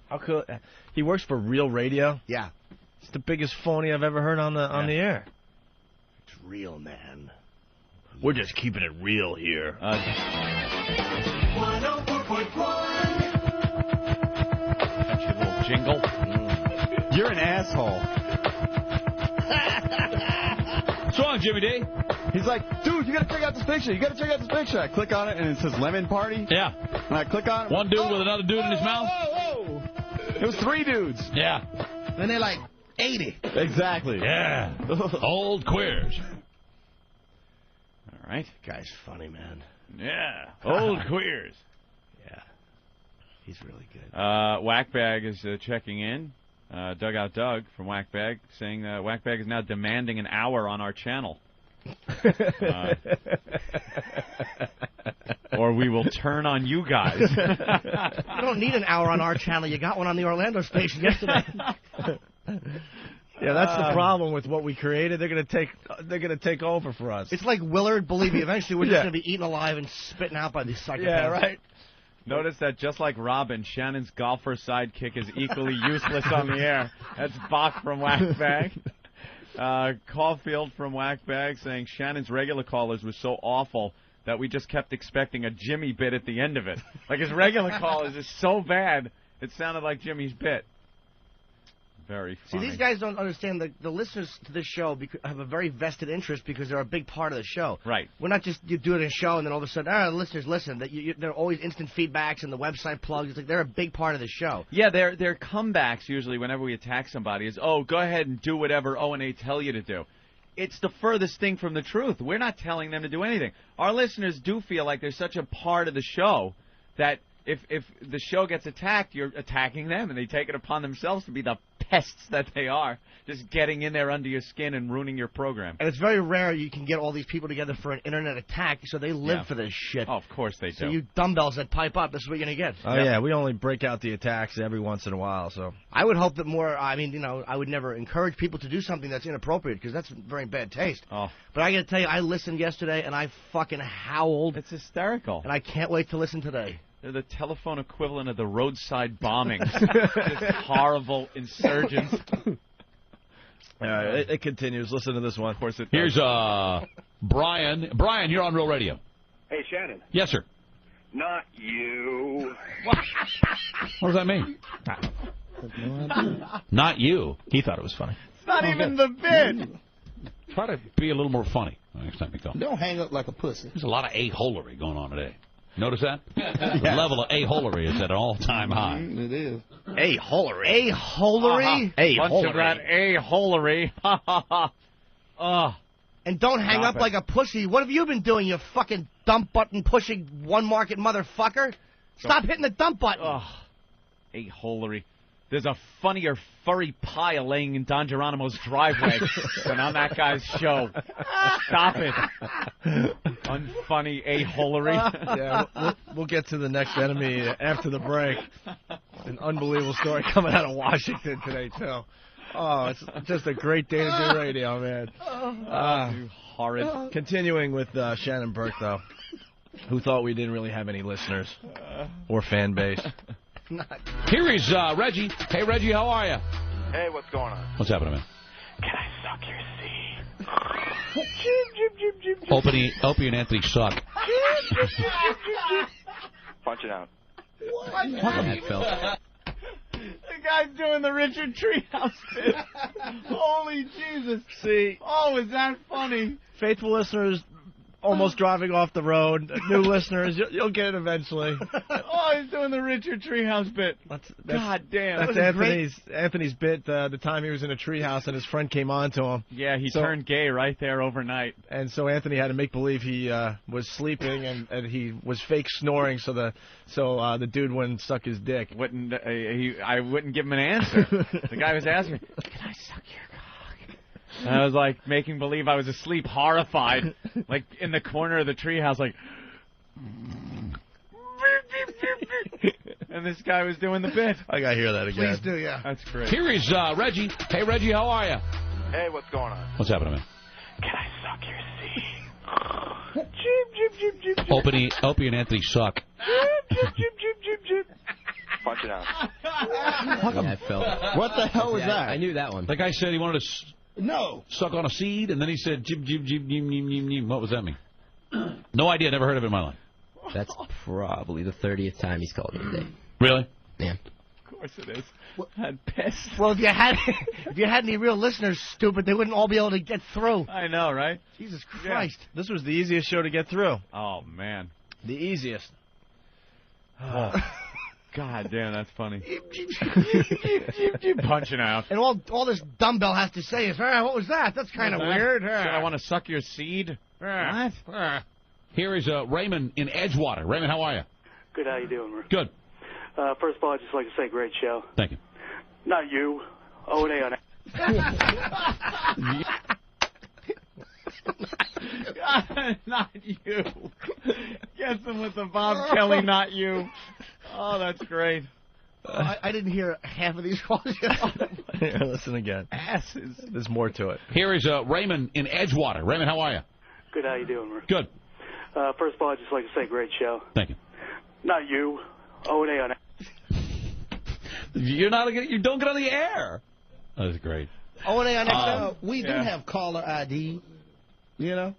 How cool? He works for Real Radio? Yeah. It's the biggest phony I've ever heard on the air. It's real, man. We're just keeping it real here. 104.1. Little jingle. You're an asshole. What's wrong, Jimmy D? He's like, dude, you gotta check out this picture. You gotta check out this picture. I click on it and it says lemon party. Yeah. And I click on it. One dude with another dude in his mouth. Whoa. It was 3 dudes. Yeah. And they're like 80. Exactly. Yeah. Old queers. All right. Guy's funny, man. Yeah. Old queers. Yeah. He's really good. Whackbag is checking in. Dugout Doug from Whackbag saying Whackbag is now demanding an hour on our channel. Or we will turn on you guys. You don't need an hour on our channel. You got one on the Orlando station yesterday. Yeah, that's the problem with what we created. They're gonna take over for us. It's like Willard. Believe me, eventually we're just gonna be eaten alive and spitting out by these psychopaths. Yeah, right. Notice that just like Robin, Shannon's golfer sidekick is equally useless on the air. That's Bach from Whackbag. Caulfield from Whackbag saying Shannon's regular callers was so awful that we just kept expecting a Jimmy bit at the end of it. Like his regular callers is so bad, it sounded like Jimmy's bit. Very funny. See, these guys don't understand that the listeners to this show have a very vested interest because they're a big part of the show. Right. We're not just doing a show and then all of a sudden, the listeners listen. There are always instant feedbacks and the website plugs. It's like they're a big part of the show. Yeah, their comebacks usually whenever we attack somebody is, oh, go ahead and do whatever O&A tell you to do. It's the furthest thing from the truth. We're not telling them to do anything. Our listeners do feel like they're such a part of the show that if the show gets attacked, you're attacking them, and they take it upon themselves to be the pests that they are, just getting in there under your skin and ruining your program. And it's very rare you can get all these people together for an internet attack, so they live for this shit. Oh, of course they do. So you dumbbells that pipe up, this is what you're going to get. Oh, yeah, we only break out the attacks every once in a while, so. I would hope that more, I would never encourage people to do something that's inappropriate, because that's very bad taste. Oh. But I got to tell you, I listened yesterday, and I fucking howled. It's hysterical. And I can't wait to listen today. They're the telephone equivalent of the roadside bombings. Just horrible insurgents. It continues. Listen to this one. Of course it does. Here's Brian. Brian, you're on Real Radio. Hey, Shannon. Yes, sir. Not you. What does that mean? Not you. He thought it was funny. It's not even the bit. Try to be a little more funny next time you come. Don't hang up like a pussy. There's a lot of a-holery going on today. Notice that? The level of a-holery is at an all-time high. It is. A-holery? A-holery? Bunch of that a-holery. And don't hang up like a pussy. What have you been doing, you fucking dump button pushing one market motherfucker? Stop hitting the dump button. A-holery. There's a funnier furry pile laying in Don Geronimo's driveway than on that guy's show. Stop it. Unfunny a-holery. Yeah, we'll get to the next enemy after the break. An unbelievable story coming out of Washington today, too. Oh, it's just a great day to do radio, man. You horrid. Continuing with Shannon Burke, though, who thought we didn't really have any listeners or fan base. Here is Reggie. Hey, Reggie, how are you? Hey, what's going on? What's happening, man? Can I suck your seed? Opie and Anthony suck. Punch it out. What? The guy's doing the Richard Treehouse bit. Holy Jesus. See. Oh, is that funny? Faithful listeners almost driving off the road. New listeners, you'll get it eventually. Oh, he's doing the Richard Treehouse bit. God damn. That's Anthony's bit the time he was in a treehouse and his friend came on to him. Yeah, he turned gay right there overnight. And so Anthony had to make believe he was sleeping and he was fake snoring so the dude wouldn't suck his dick. I wouldn't give him an answer. The guy was asking me, can I suck your cock? And I was like making believe I was asleep, horrified, like in the corner of the treehouse, like. this guy was doing the bit. I got to hear that again. Please do, yeah. That's great. Here is Reggie. Hey, Reggie, how are you? Hey, what's going on? What's happening, man? Can I suck your seed? Opie and Anthony suck. Punch it out. I felt. What the hell was that? I knew that one. The guy said he wanted to suck on a seed, and then he said, jib, jib, jib, jib, jib, jib, jib. What does that mean? No idea. Never heard of it in my life. That's probably the 30th time he's called me today. Really? Yeah. Of course it is. I'm pissed. Well, if you had any real listeners, stupid, they wouldn't all be able to get through. I know, right? Jesus Christ. Yeah. This was the easiest show to get through. Oh, man. The easiest. Oh. God damn, that's funny. Punching out. And all this dumbbell has to say is, what was that? That's kind of weird. I want to suck your seed. What? Here is Raymond in Edgewater. Raymond, how are you? Good, how you doing, Rick? Good. First of all, I'd just like to say great show. Thank you. Not you. O&A on it. Not you. Guessing with the Bob Kelly, not you. Oh, that's great. I didn't hear half of these calls. Here, listen again. Asses. There's more to it. Here is Raymond in Edgewater. Raymond, how are you? Good, how you doing, Rick? Good. First of all, I'd just like to say great show. Thank you. Not you. O&A on it. You don't get on the air. That's great. O&A on XM? We do have caller ID, you know?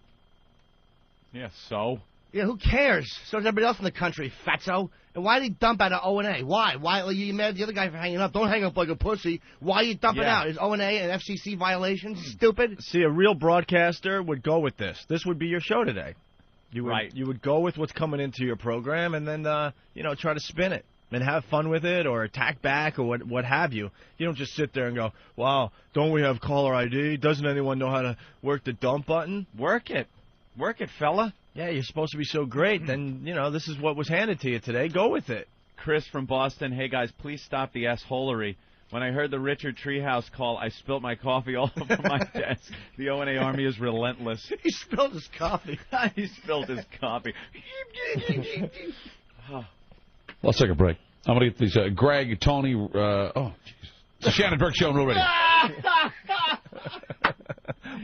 Yeah, so? Yeah, who cares? So does everybody else in the country, fatso. And why did he dump out of O&A? Why? Why are you mad at the other guy for hanging up? Don't hang up like a pussy. Why are you dumping out? Is O&A an FCC violation? Stupid. See, a real broadcaster would go with this. This would be your show today. You would go with what's coming into your program and then, try to spin it and have fun with it or attack back or what have you. You don't just sit there and go, wow, don't we have caller ID? Doesn't anyone know how to work the dump button? Work it. Work it, fella. Yeah, you're supposed to be so great. Then, this is what was handed to you today. Go with it. Chris from Boston, hey, guys, please stop the assholery. When I heard the Richard Treehouse call, I spilt my coffee all over my desk. The O&A Army is relentless. He spilled his coffee. He spilled his coffee. Let's take a break. I'm going to get these Greg, Tony, jeez. It's the Shannon Burke Show on Real Radio.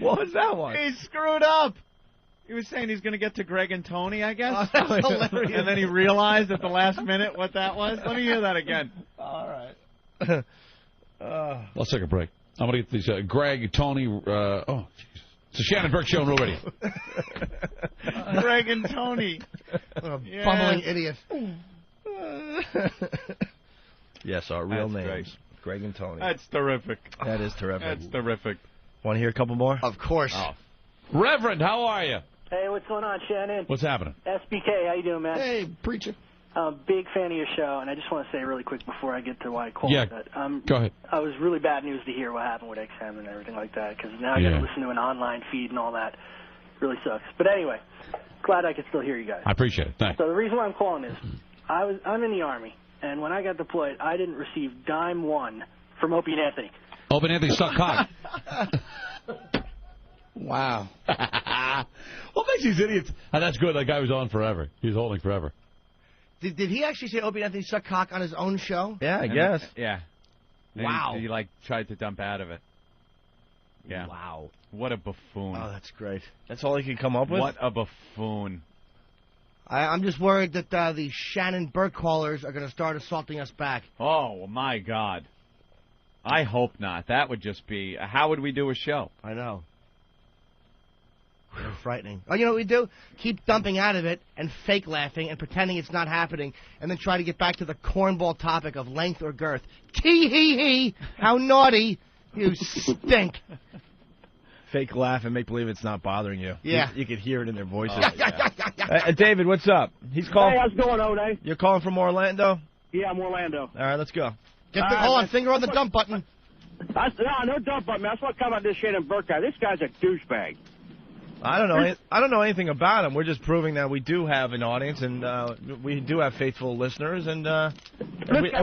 What was that one? He screwed up. He was saying he's going to get to Greg and Tony, I guess. Oh, that's hilarious. And then he realized at the last minute what that was. Let me hear that again. All right. Let's take a break. I'm going to get these Greg, Tony, jeez. It's the Shannon Burke Show on Real Radio. Greg and Tony. What a bumbling idiot. Yes, our real That's names. Great. Greg and Tony. That's terrific. That is terrific. That's terrific. Want to hear a couple more? Of course. Oh. Reverend, how are you? Hey, what's going on, Shannon? What's happening? SBK, how you doing, man? Hey, preacher. I'm a big fan of your show, and I just want to say really quick before I get to why I called that. Go ahead. I was really bad news to hear what happened with XM and everything like that, because now I got to listen to an online feed and all that. Really sucks. But anyway, glad I could still hear you guys. I appreciate it. Thanks. So the reason why I'm calling is I'm in the Army, and when I got deployed, I didn't receive dime one from Opie and Anthony. Opie and Anthony suck cock. Wow. What makes these idiots? Oh, that's good. That guy was on forever. He was holding forever. Did he actually say Opie and Anthony suck cock on his own show? Yeah, I guess. Yeah. And Wow. He tried to dump out of it. Yeah. Wow. What a buffoon. Oh, that's great. That's all he could come up with? What a buffoon. I'm just worried that the Shannon Burke callers are going to start assaulting us back. Oh, my God. I hope not. That would just be... How would we do a show? I know. They're frightening. Oh, you know what we do? Keep dumping out of it and fake laughing and pretending it's not happening, and then try to get back to the cornball topic of length or girth. Tee-hee-hee! How naughty! You stink! Fake laugh and make believe it's not bothering you. Yeah. You could hear it in their voices. Oh, yeah. David, what's up? He's calling. Hey, how's it going, O'Day? You're calling from Orlando? Yeah, I'm Orlando. All right, let's go. Hold on, finger on the dump button. No dump button, man. That's what come about this Shannon Burke guy. This guy's a douchebag. I don't know anything about him. We're just proving that we do have an audience and we do have faithful listeners and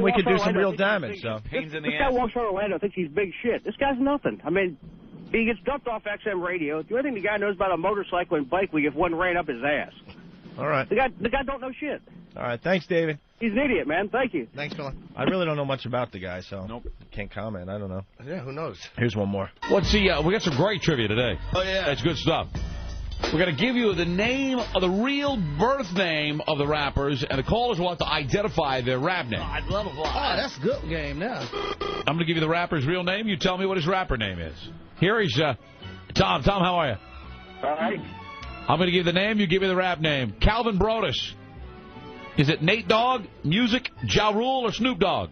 we could do some real damage. So This guy walks around Orlando, thinks he's big shit. This guy's nothing. I mean, he gets dumped off XM radio. The only thing the guy knows about a motorcycle and bike week if one ran up his ass. All right. The guy don't know shit. All right, thanks, David. He's an idiot, man. Thank you. Thanks, fella. I really don't know much about the guy, so can't comment. I don't know. Yeah, who knows? Here's one more. Let's see. We got some great trivia today. Oh, yeah. That's good stuff. We're going to give you the name of the real birth name of the rappers, and the callers will have to identify their rap name. I'd love a lot. Oh, that's a good game now. I'm going to give you the rapper's real name. You tell me what his rapper name is. Here he's Tom. Tom, how are you? All right. I'm going to give you the name. You give me the rap name. Calvin Brodus. Is it Nate Dogg, Music, Ja Rule, or Snoop Dogg?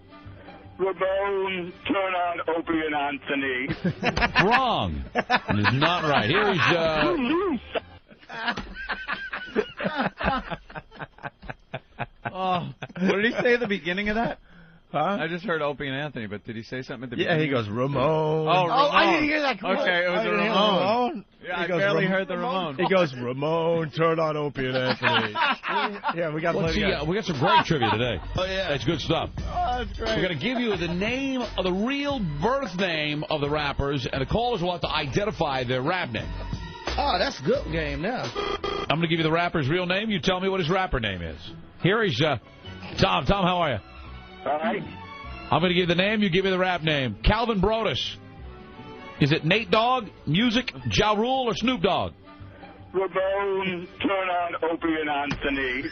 Ramon, turn on Opie and Anthony. Wrong. It is not right. Here he's... Oh, what did he say at the beginning of that? Huh? I just heard Opie and Anthony, but did he say something at the Yeah, beginning? he goes, Ramon. Oh, Ramon. I didn't hear that. Okay, it was a Ramon. Yeah, I barely heard the Ramon. He goes, Ramon, turn on Opie and Anthony. Yeah, we got to play the we got some great trivia today. Oh, yeah. That's good stuff. Oh, that's great. We're going to give you the name of the real birth name of the rappers, and the callers will have to identify their rap name. Oh, that's a good game now. I'm going to give you the rapper's real name. You tell me what his rapper name is. Here he's Tom. Tom, how are you? All right. I'm going to give you the name. You give me the rap name. Calvin Brodus. Is it Nate Dogg, Music, Ja Rule, or Snoop Dogg? Ramon, turn on Opie and Anthony.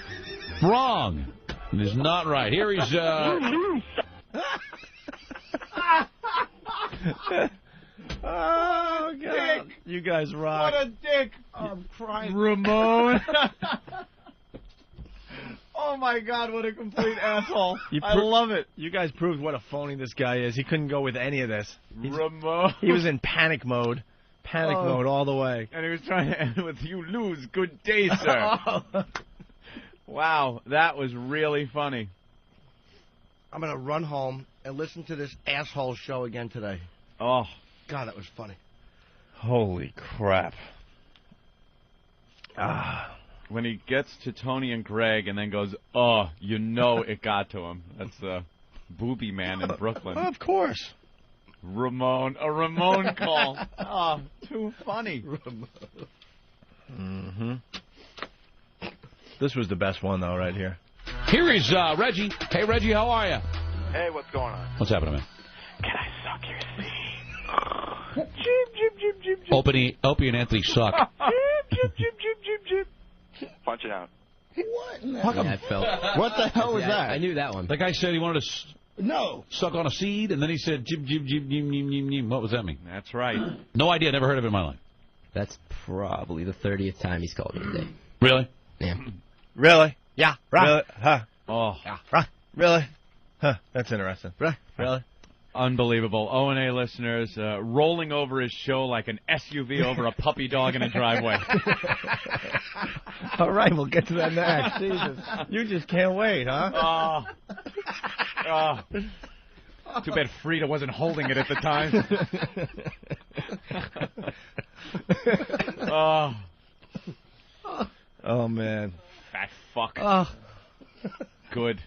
Wrong. It is not right. Here he's... Oh, God. Dick. You guys rock. What a dick. I'm crying. Ramon. Oh, my God, what a complete asshole. I love it. You guys proved what a phony this guy is. He couldn't go with any of this. Ramon. He was in panic mode. Panic mode all the way. And he was trying to end with, you lose. Good day, sir. Wow, that was really funny. I'm going to run home and listen to this asshole show again today. Oh. God, that was funny. Holy crap. Ah. When he gets to Tony and Greg and then goes, oh, you know it got to him. That's the booby man in Brooklyn. Of course. Ramon. A Ramon call. Oh, too funny. Mm-hmm. This was the best one, though, right here. Here is Reggie. Hey, Reggie, how are you? Hey, what's going on? What's happening, man? Can I suck your seed? Opie and Anthony suck. Punch it out. What? Yeah, I felt. What the hell was that? I knew that one. The guy said he wanted to suck on a seed, and then he said, jib, jib, jib, jib, jib, jib, jib. What does that mean? That's right. No idea. Never heard of it in my life. That's probably the 30th time he's called me today. Really? Yeah. Really? Yeah. Really? Huh. Oh. Yeah. Really? Huh. That's interesting. Really? Unbelievable. O&A listeners rolling over his show like an SUV over a puppy dog in a driveway. All right, we'll get to that next. Jesus. You just can't wait, huh? Too bad Frida wasn't holding it at the time. Oh, man. Fat fuck. Good.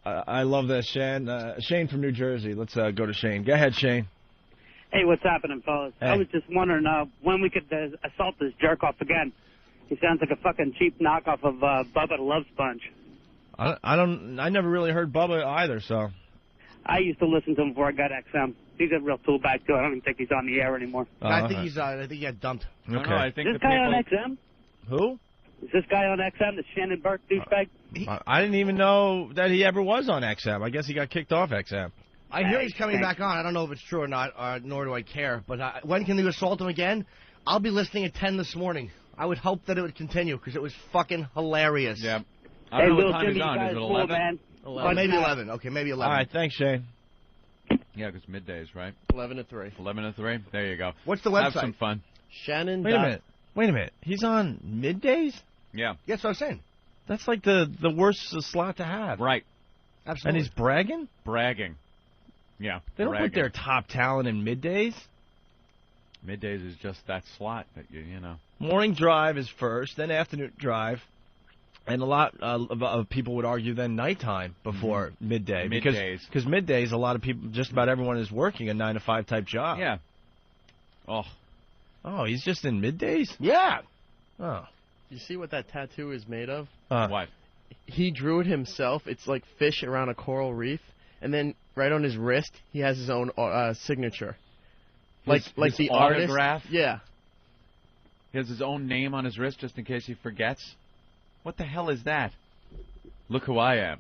I love this, Shane. Shane from New Jersey. Let's go to Shane. Go ahead, Shane. Hey, what's happening, fellas? Hey. I was just wondering when we could assault this jerk off again. He sounds like a fucking cheap knockoff of Bubba the Love Sponge. I never really heard Bubba either, so. I used to listen to him before I got XM. He's a real tool bag too. I don't even think he's on the air anymore. I think he got dumped. Okay. I think Is this guy on XM? Who? Is this guy on XM, the Shannon Burke douchebag? I didn't even know that he ever was on XM. I guess he got kicked off XM. I hear he's coming back on. I don't know if it's true or not, nor do I care. But when can you assault him again? I'll be listening at 10 this morning. I would hope that it would continue because it was fucking hilarious. Yeah. I don't know what time Jimmy, he's on. Is it 11? Man. 11. Maybe 11. Okay, maybe 11. All right, thanks, Shane. Yeah, because middays, right? 11 to 3. 11 to 3? There you go. What's the website? Have some fun. Shannon. Wait a minute. He's on middays? Yeah. That's what I was saying. That's like the worst slot to have. Right. Absolutely. And he's bragging? Bragging. Yeah. They don't put their top talent in middays. Middays is just that slot that you know. Morning drive is first, then afternoon drive, and a lot of people would argue then nighttime before midday. Middays. Because middays, a lot of people, just about everyone is working a 9-to-5 type job. Yeah. Oh, he's just in middays? Yeah. Oh. You see what that tattoo is made of? What? he drew it himself. It's like fish around a coral reef, and then right on his wrist, he has his own signature. Like the autograph? Artist. Yeah. He has his own name on his wrist just in case he forgets. What the hell is that? Look who I am.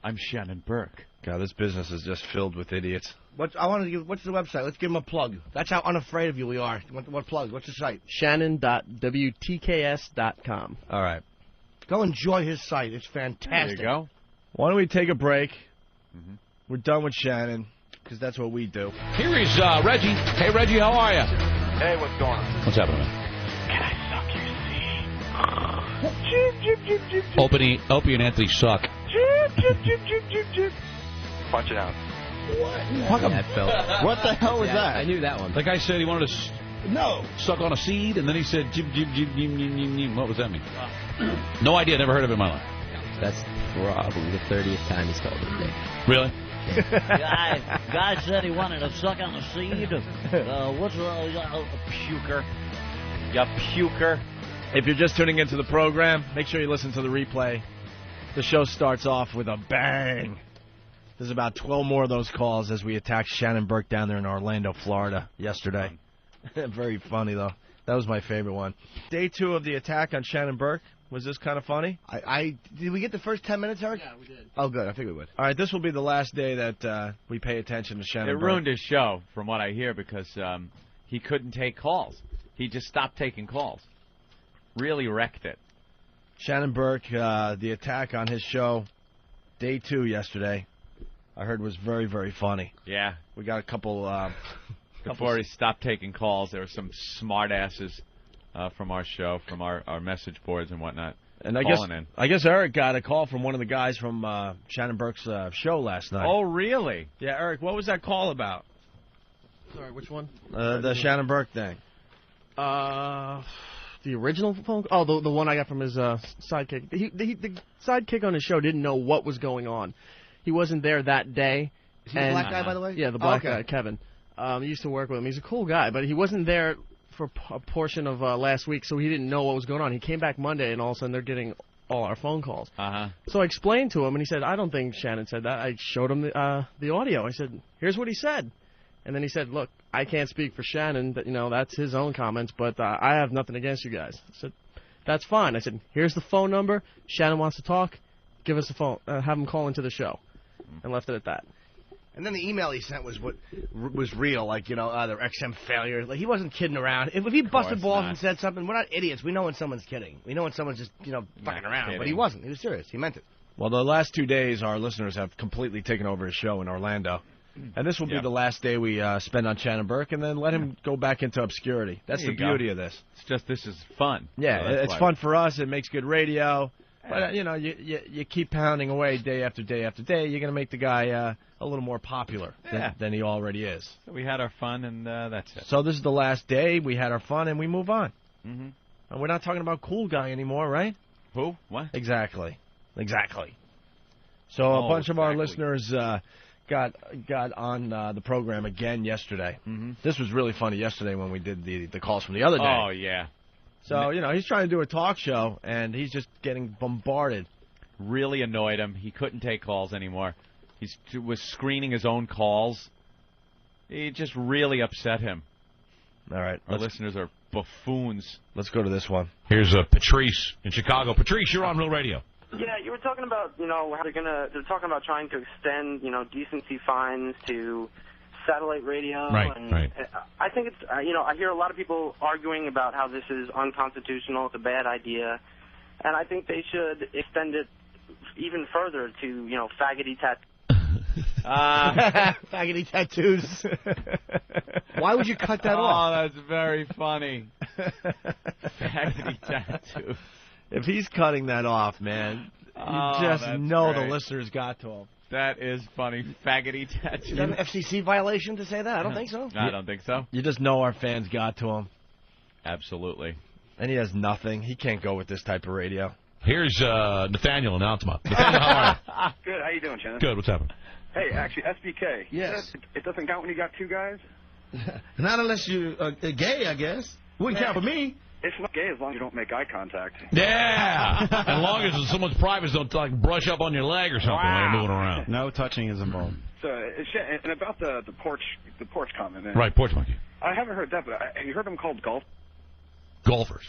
I'm Shannon Burke. God, this business is just filled with idiots. What's the website? Let's give him a plug. That's how unafraid of you we are. What plug? What's the site? Shannon.wtks.com. All right. Go enjoy his site. It's fantastic. There you go. Why don't we take a break? Mm-hmm. We're done with Shannon, because that's what we do. Here is Reggie. Hey, Reggie, how are you? Hey, what's going on? What's happening, man? Can I suck your seed? Opie and Anthony suck. Punch it out. What the hell was that? I knew that one. The guy said he wanted to suck on a seed, and then he said, jib, jib, jib, jib, jib, jib, jib. What does that mean? No idea. Never heard of it in my life. That's probably the 30th time he's called it today. Really? Guy said he wanted to suck on a seed. What's a puker? Ya puker. If you're just tuning into the program, make sure you listen to the replay. The show starts off with a bang. There's about 12 more of those calls as we attacked Shannon Burke down there in Orlando, Florida yesterday. Very funny, though. That was my favorite one. Day 2 of the attack on Shannon Burke. Was this kind of funny? Did we get the first 10 minutes, Eric? Yeah, we did. Oh, good. I figured we would. All right, this will be the last day that we pay attention to Shannon Burke. It ruined his show, from what I hear, because he couldn't take calls. He just stopped taking calls. Really wrecked it. Shannon Burke, the attack on his show, day 2 yesterday, I heard was very, very funny. Yeah. We got a couple... Before he stopped taking calls, there were some smart asses from our show, from our message boards and whatnot, and calling I guess Eric got a call from one of the guys from Shannon Burke's show last night. Oh, really? Yeah, Eric, what was that call about? Sorry, which one? The Shannon Burke thing. The original phone call? Oh, the one I got from his sidekick. The sidekick on his show didn't know what was going on. He wasn't there that day. Is he the black guy, by the way? Yeah, the black guy, Kevin. He used to work with him. He's a cool guy, but he wasn't there for a portion of last week, so he didn't know what was going on. He came back Monday, and all of a sudden they're getting all our phone calls. So I explained to him, and he said, I don't think Shannon said that. I showed him the audio. I said, here's what he said. And then he said, look, I can't speak for Shannon. That's his own comments, but I have nothing against you guys. I said, that's fine. I said, here's the phone number. Shannon wants to talk. Give us the phone. Have him call into the show. And left it at that. And then the email he sent was what was real, like, their XM failure. Like, he wasn't kidding around. If he busted balls and said something, we're not idiots. We know when someone's kidding. We know when someone's just, fucking around. Kidding. But he wasn't. He was serious. He meant it. Well, the last 2 days, our listeners have completely taken over his show in Orlando. And this will be the last day we spend on Shannon Burke, and then let him go back into obscurity. That's the beauty of this. It's just this is fun. Yeah, so it's fun for us. It makes good radio. But, you keep pounding away day after day after day, you're going to make the guy a little more popular than he already is. So we had our fun, and that's it. So this is the last day. We had our fun, and we move on. Mm-hmm. And we're not talking about cool guy anymore, right? Who? What? Exactly. So a bunch of our listeners got on the program again yesterday. Mm-hmm. This was really funny yesterday when we did the calls from the other day. Oh, yeah. So, he's trying to do a talk show, and he's just getting bombarded. Really annoyed him. He couldn't take calls anymore. He was screening his own calls. It just really upset him. All right. Our listeners are buffoons. Let's go to this one. Here's Patrice in Chicago. Patrice, you're on Real Radio. Yeah, you were talking about, how they're talking about trying to extend, decency fines to satellite radio. Right. I think it's, I hear a lot of people arguing about how this is unconstitutional, it's a bad idea, and I think they should extend it even further to, faggoty faggoty tattoos. Why would you cut that off? Oh, that's very funny. Faggoty tattoo. If he's cutting that off, man, you just know the listeners got to him. That is funny. Faggoty tattoo. Is that an FCC violation to say that? I don't think so. I don't think so. You just know our fans got to him. Absolutely. And he has nothing. He can't go with this type of radio. Here's Nathaniel in Altamont. Nathaniel, how are you? Good. How you doing, Shannon? Good. What's happening? Hey, actually, SBK. Yes. It doesn't count when you got 2 guys? Not unless you're gay, I guess. Wouldn't count for me. It's not gay as long as you don't make eye contact. Yeah. As long as someone's privates don't like brush up on your leg or something while you're moving around. No touching is involved. So, and about the porch comment. Man. Right, porch monkey. I haven't heard that, but have you heard them called golf? Golfers.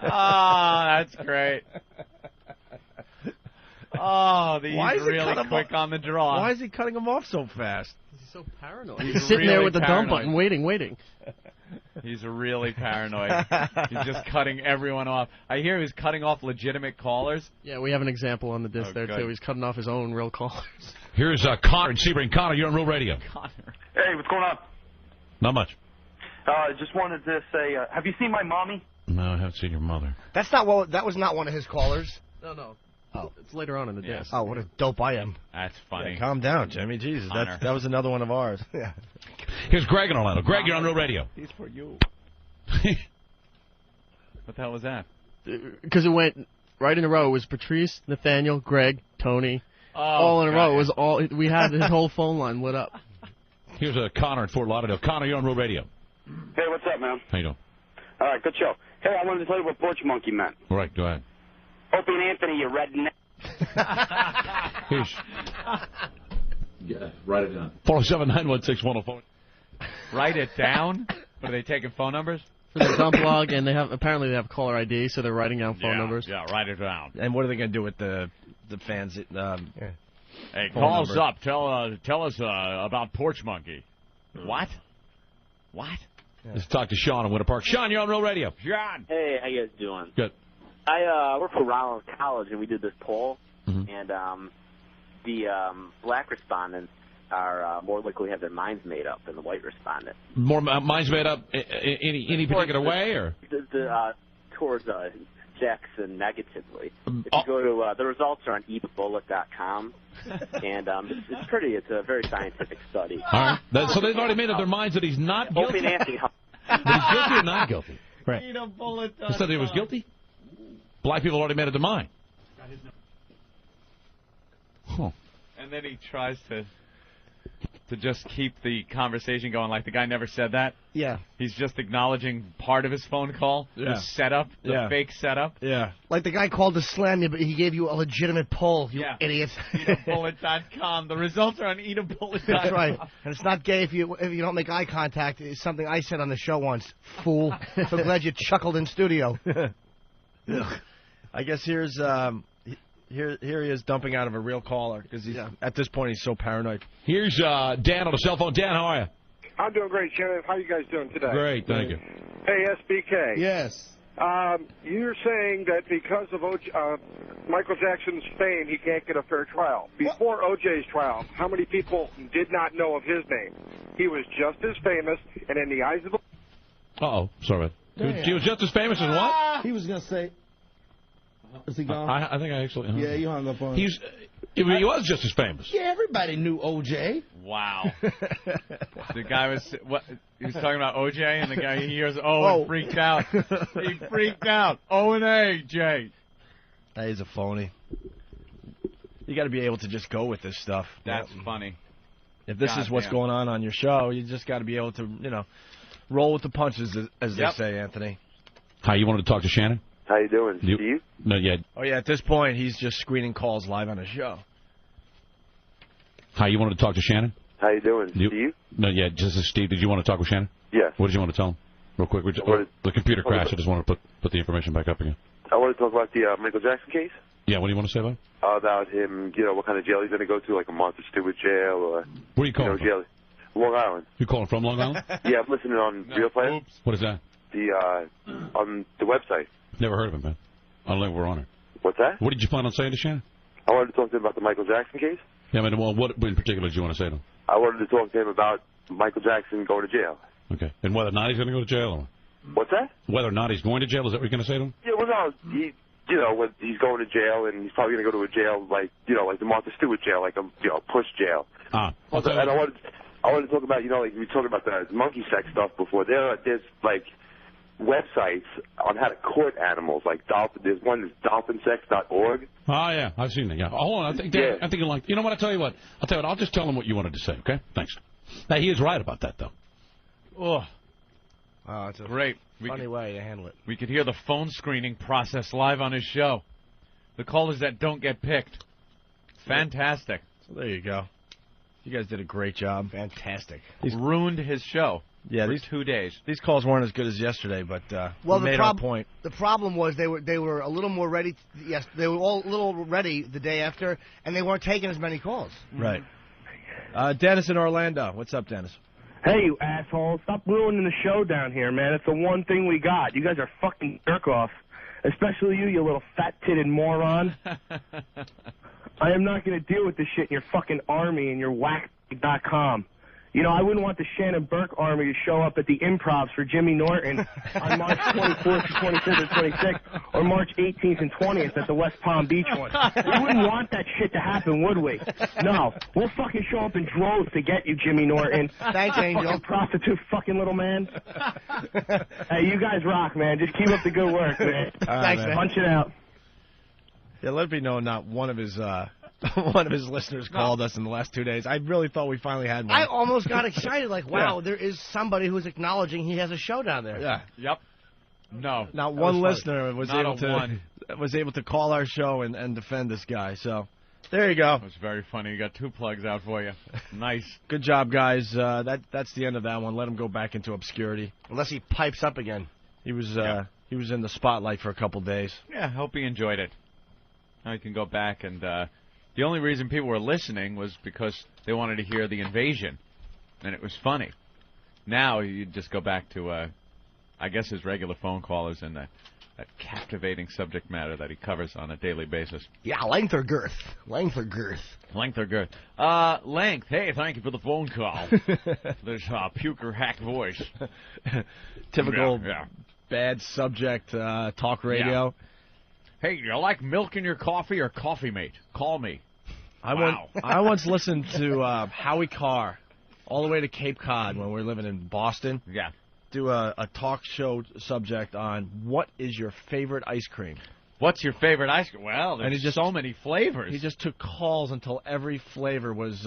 That's great. Oh, he's really quick on the draw. Why is he cutting him off so fast? He's so paranoid. He's sitting there with the dump button, waiting. He's really paranoid. He's just cutting everyone off. I hear he's cutting off legitimate callers. Yeah, we have an example on the disc there, good. too. He's cutting off his own real callers. Here's Connor in Sebring. Connor, you're on Real Radio. Hey, what's going on? Not much. Just wanted to say, have you seen my mommy? No, I haven't seen your mother. That was not one of his callers. No. Oh, it's later on in the disc. Oh, what a dope I am. That's funny. Yeah, calm down, Jimmy. Jesus, that was another one of ours. Yeah. Here's Greg in Orlando. Greg, you're on Real Radio. He's for you. What the hell was that? Because it went right in a row. It was Patrice, Nathaniel, Greg, Tony, all in a row. It was all. We had his whole phone line lit up. Here's Connor in Fort Lauderdale. Connor, you're on Real Radio. Hey, what's up, man? How you doing? All right, good show. Hey, I wanted to tell you what porch monkey meant. All right, go ahead. Opie and Anthony, you redneck. Here's. Yeah, write it down. 407-916-104. Write it down? What, are they taking phone numbers? For the dump log, and they have caller ID, so they're writing down phone numbers. Yeah, write it down. And what are they going to do with the fans? Hey, call us up. Tell us about Porch Monkey. What? Let's talk to Sean in Winter Park. Sean, you're on Real Radio. Sean. Hey, how you guys doing? Good. I work for Rollins College, and we did this poll, Mm-hmm. and the black respondents are more likely to have their minds made up than the white respondent. More minds made up any particular way, or? Towards Jackson negatively. If you go to the results are on eatbullet.com, and it's a very scientific study. All right. So they've already made up their minds that he's not guilty. Opie and Anthony, But he's guilty or not guilty? Right. Eat a bullet. He said he was guilty? Black people already made up their mind. Huh. And then he tries to just keep the conversation going like the guy never said that. Yeah. He's just acknowledging part of his phone call, the setup, the fake setup. Yeah. Like the guy called to slam you, but he gave you a legitimate poll, you idiot. Eatabullet.com. The results are on eatabullet.com. That's right. And it's not gay if you don't make eye contact. It's something I said on the show once. Fool. So glad you chuckled in studio. I guess here's here he is dumping out of a real caller because at this point he's so paranoid. Here's Dan on the cell phone. Dan, how are you? I'm doing great, Shannon. How you guys doing today? Great, thank you. Hey, SBK. Yes. You're saying that because of Michael Jackson's fame, he can't get a fair trial. Before O.J.'s trial, how many people did not know of his name? He was just as famous, and in the eyes of the... Uh-oh, sorry. He was just as famous as what? He was going to say... Is he gone? I think I actually... Yeah, you hung up on him. He was just as famous. Yeah, everybody knew O.J. Wow. The guy was... He was talking about O.J., and the guy, he hears O and freaked out. He freaked out. O and A, J. That is a phony. You got to be able to just go with this stuff. That's funny. If this is what's going on your show, you just got to be able to, roll with the punches, as they say, Anthony. Hi, you wanted to talk to Shannon? How you doing, Steve? No, yeah. Oh, yeah, at this point, he's just screening calls live on his show. Hi, you wanted to talk to Shannon? How you doing, Steve? No, yeah, just as Steve. Did you want to talk with Shannon? Yes. What did you want to tell him? Real quick. The computer crashed. I just want to put the information back up again. I want to talk about the Michael Jackson case. Yeah, what do you want to say about it? About him, what kind of jail he's going to go to, like a Martha Stewart jail or... Where are you calling from? Jail. Long Island. You calling from Long Island? Yeah, I'm listening on Real Player. What is that? On the website. Never heard of him, man. I don't think we're on it. What's that? What did you plan on saying to Shannon? I wanted to talk to him about the Michael Jackson case. Yeah, I mean, well, what in particular did you want to say to him? I wanted to talk to him about Michael Jackson going to jail. Okay. And whether or not he's going to go to jail? Or... What's that? Whether or not he's going to jail, is that what you're going to say to him? Yeah, well, no, when he's going to jail, and he's probably going to go to a jail like the Martha Stewart jail, like a push jail. And I wanted to talk about, like we were talking about the monkey sex stuff before. There's like websites on how to court animals, like dolphin. There's one that's dolphinsex.org. Oh yeah, I've seen that. Yeah, hold on. I think you like. You know what? I'll tell you what. I'll just tell him what you wanted to say. Okay, thanks. Now he is right about that though. Oh. Oh, it's a Great. funny way to handle it. We could hear the phone screening process live on his show. The callers that don't get picked. Fantastic. So there you go. You guys did a great job. Fantastic. Ruined his show. Yeah, for 2 days. These calls weren't as good as yesterday, but well, we made our point. The problem was they were a little more ready. Yes, they were all a little ready the day after, and they weren't taking as many calls. Right. Dennis in Orlando. What's up, Dennis? Hey, you asshole. Stop ruining the show down here, man. It's the one thing we got. You guys are fucking jerk-offs. Especially you little fat-titted moron. I am not going to deal with this shit in your fucking army and your whack.com. You know, I wouldn't want the Shannon Burke army to show up at the Improvs for Jimmy Norton on March 24th, 25th, or 26th, or March 18th and 20th at the West Palm Beach one. We wouldn't want that shit to happen, would we? No. We'll fucking show up in droves to get you, Jimmy Norton. Thanks, Angel. Fucking prostitute fucking little man. Hey, you guys rock, man. Just keep up the good work, man. Thanks, man. Punch it out. Yeah, let me know not one of his listeners called us in the last 2 days. I really thought we finally had one. I almost got excited, like, wow, there is somebody who's acknowledging he has a show down there. Yeah. Yep. No. Not one listener was Not able to call our show and defend this guy. So there you go. It was very funny. You got 2 plugs out for you. Nice. Good job, guys. That's the end of that one. Let him go back into obscurity. Unless he pipes up again. He was in the spotlight for a couple days. Yeah, hope he enjoyed it. Now he can go back and. The only reason people were listening was because they wanted to hear the invasion, and it was funny. Now you just go back to, I guess, his regular phone callers and that captivating subject matter that he covers on a daily basis. Yeah, length or girth? Length or girth? Length or girth? Length. Hey, thank you for the phone call. This puker hack voice. Typical bad subject talk radio. Yeah. Hey, you like milk in your coffee or Coffee Mate? Call me. I once listened to Howie Carr all the way to Cape Cod when we were living in Boston. Yeah. Do a talk show subject on what is your favorite ice cream. What's your favorite ice cream? Well, there's so many flavors. He just took calls until every flavor was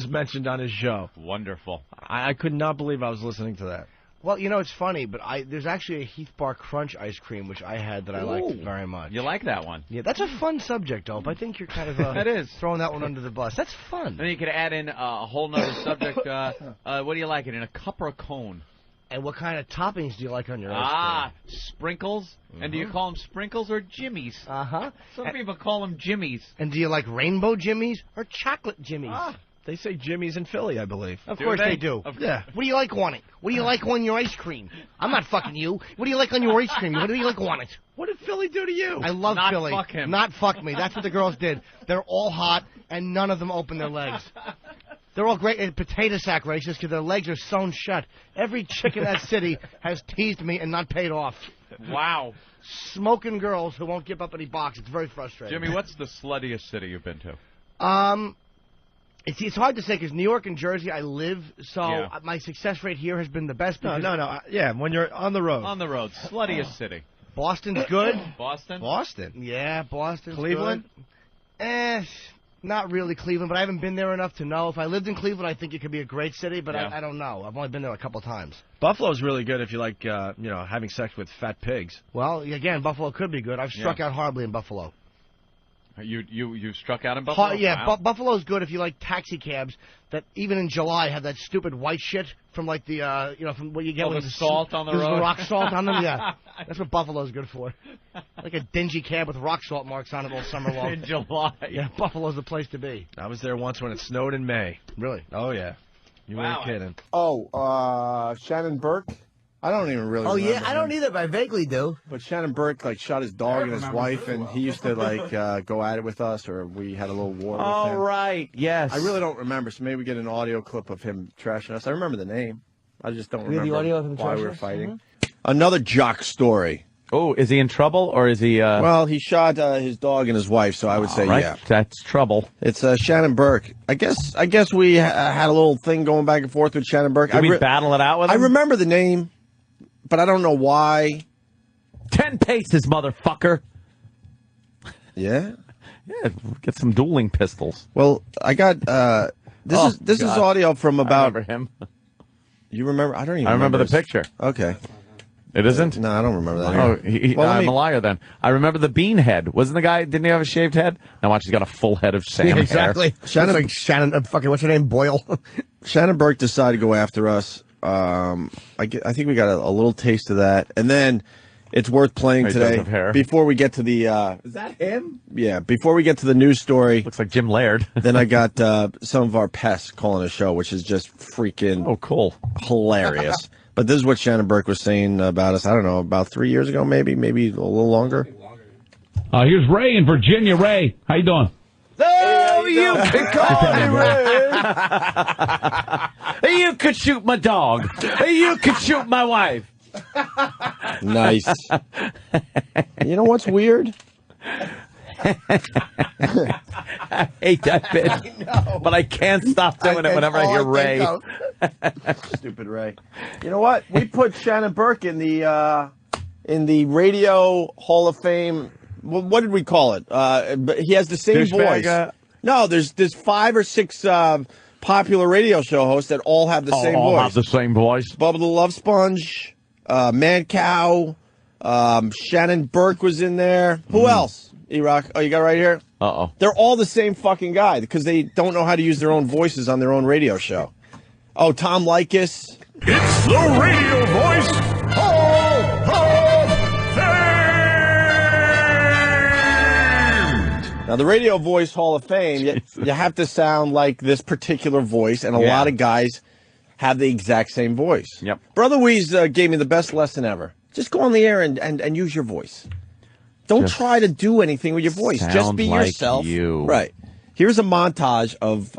mentioned on his show. Wonderful. I could not believe I was listening to that. Well, you know, it's funny, but there's actually a Heath Bar Crunch ice cream, which I had that I liked very much. You like that one? Yeah, that's a fun subject, Dope. I think you're kind of that is. throwing that one under the bus. That's fun. Then you could add in a whole nother subject. What do you like it in, a cup or a cone? And what kind of toppings do you like on your ice cream? Sprinkles. And do you call them sprinkles or jimmies? Uh-huh. Some people call them jimmies. And do you like rainbow jimmies or chocolate jimmies? They say Jimmy's in Philly, I believe. Of course they do. Yeah. What do you like on it? What do you like on your ice cream? I'm not fucking you. What do you like on your ice cream? What do you like on it? What did Philly do to you? I love Not Philly. fuck him. Not fuck me. That's what the girls did. They're all hot, and none of them open their legs. They're all great potato sack races because their legs are sewn shut. Every chick in that city has teased me and not paid off. Wow. Smoking girls who won't give up any box. It's very frustrating. Jimmy, what's the sluttiest city you've been to? It's hard to say because New York and Jersey I live, so my success rate here has been the best. No. Yeah, when you're on the road. On the road. Sluttiest city. Boston's good. Boston? Boston? Yeah, Boston's Cleveland? Good. Not really Cleveland, but I haven't been there enough to know. If I lived in Cleveland, I think it could be a great city, but I don't know. I've only been there a couple times. Buffalo's really good if you like, having sex with fat pigs. Well, again, Buffalo could be good. I've struck out horribly in Buffalo. You struck out in Buffalo? Yeah, wow. Buffalo's good if you like taxi cabs that even in July have that stupid white shit from like the from what you get with the salt on the road. The rock salt on them. Yeah, that's what Buffalo's good for. Like a dingy cab with rock salt marks on it all summer long. In July. Yeah, Buffalo's the place to be. I was there once when it snowed in May. Really? Oh yeah. You weren't kidding. Oh, Shannon Burke. I don't even really remember I don't either, but I vaguely do. But Shannon Burke, shot his dog and his wife, and he used to, go at it with us, or we had a little war with him. Oh, right, yes. I really don't remember, so maybe we get an audio clip of him trashing us. I remember the name. I just don't remember the audio of him why we trashing were us? fighting. Mm-hmm. Another jock story. Oh, is he in trouble, or is he... Well, he shot his dog and his wife, so I would say right. yeah. That's trouble. It's Shannon Burke. I guess we had a little thing going back and forth with Shannon Burke. Did we battle it out with him? I remember the name, but I don't know why. 10 paces, motherfucker. Yeah? Yeah, get some dueling pistols. Well, I got this is audio from about him. You remember? I don't even. I remember the his- picture. Okay. It isn't? No, I don't remember that. Oh, Well, let I'm me- a liar then. I remember the bean head. Wasn't the guy? Didn't he have a shaved head? Now watch, he's got a full head of Sam hair. Exactly. Shannon, like Shannon. Fucking what's her name? Boyle. Shannon Burke decided to go after us. I think we got a little taste of that, and then it's worth playing He does today. have hair. Before we get to the, Is that him? yeah, before we get to the news story, Looks like Jim Laird. then I got some of our pests calling a show, which is just freaking cool, hilarious. But this is what Shannon Burke was saying about us. I don't know, about 3 years ago, maybe a little longer. Here's Ray in Virginia. Ray, how you doing? Oh, you can call me Ray. You could shoot my dog. You could shoot my wife. Nice. You know what's weird? I hate that bit, but I can't stop doing it whenever I hear Ray. Stupid Ray. You know what? We put Shannon Burke in the Radio Hall of Fame. What did we call it? But he has the same Douchebag, voice. No, there's 5 or 6 popular radio show hosts that all have the same all voice. have the same voice. Bubba the Love Sponge, Man Cow, Shannon Burke was in there. Who else? E-Rock. Oh, you got it right here? Uh-oh. They're all the same fucking guy because they don't know how to use their own voices on their own radio show. Oh, Tom Likas. It's the radio voice Hall of Fame! Now, the Radio Voice Hall of Fame, you have to sound like this particular voice, and a lot of guys have the exact same voice. Yep. Brother Weeze gave me the best lesson ever. Just go on the air and use your voice. Don't try to do anything with your voice. Just sound be like yourself. you. Right. Here's a montage of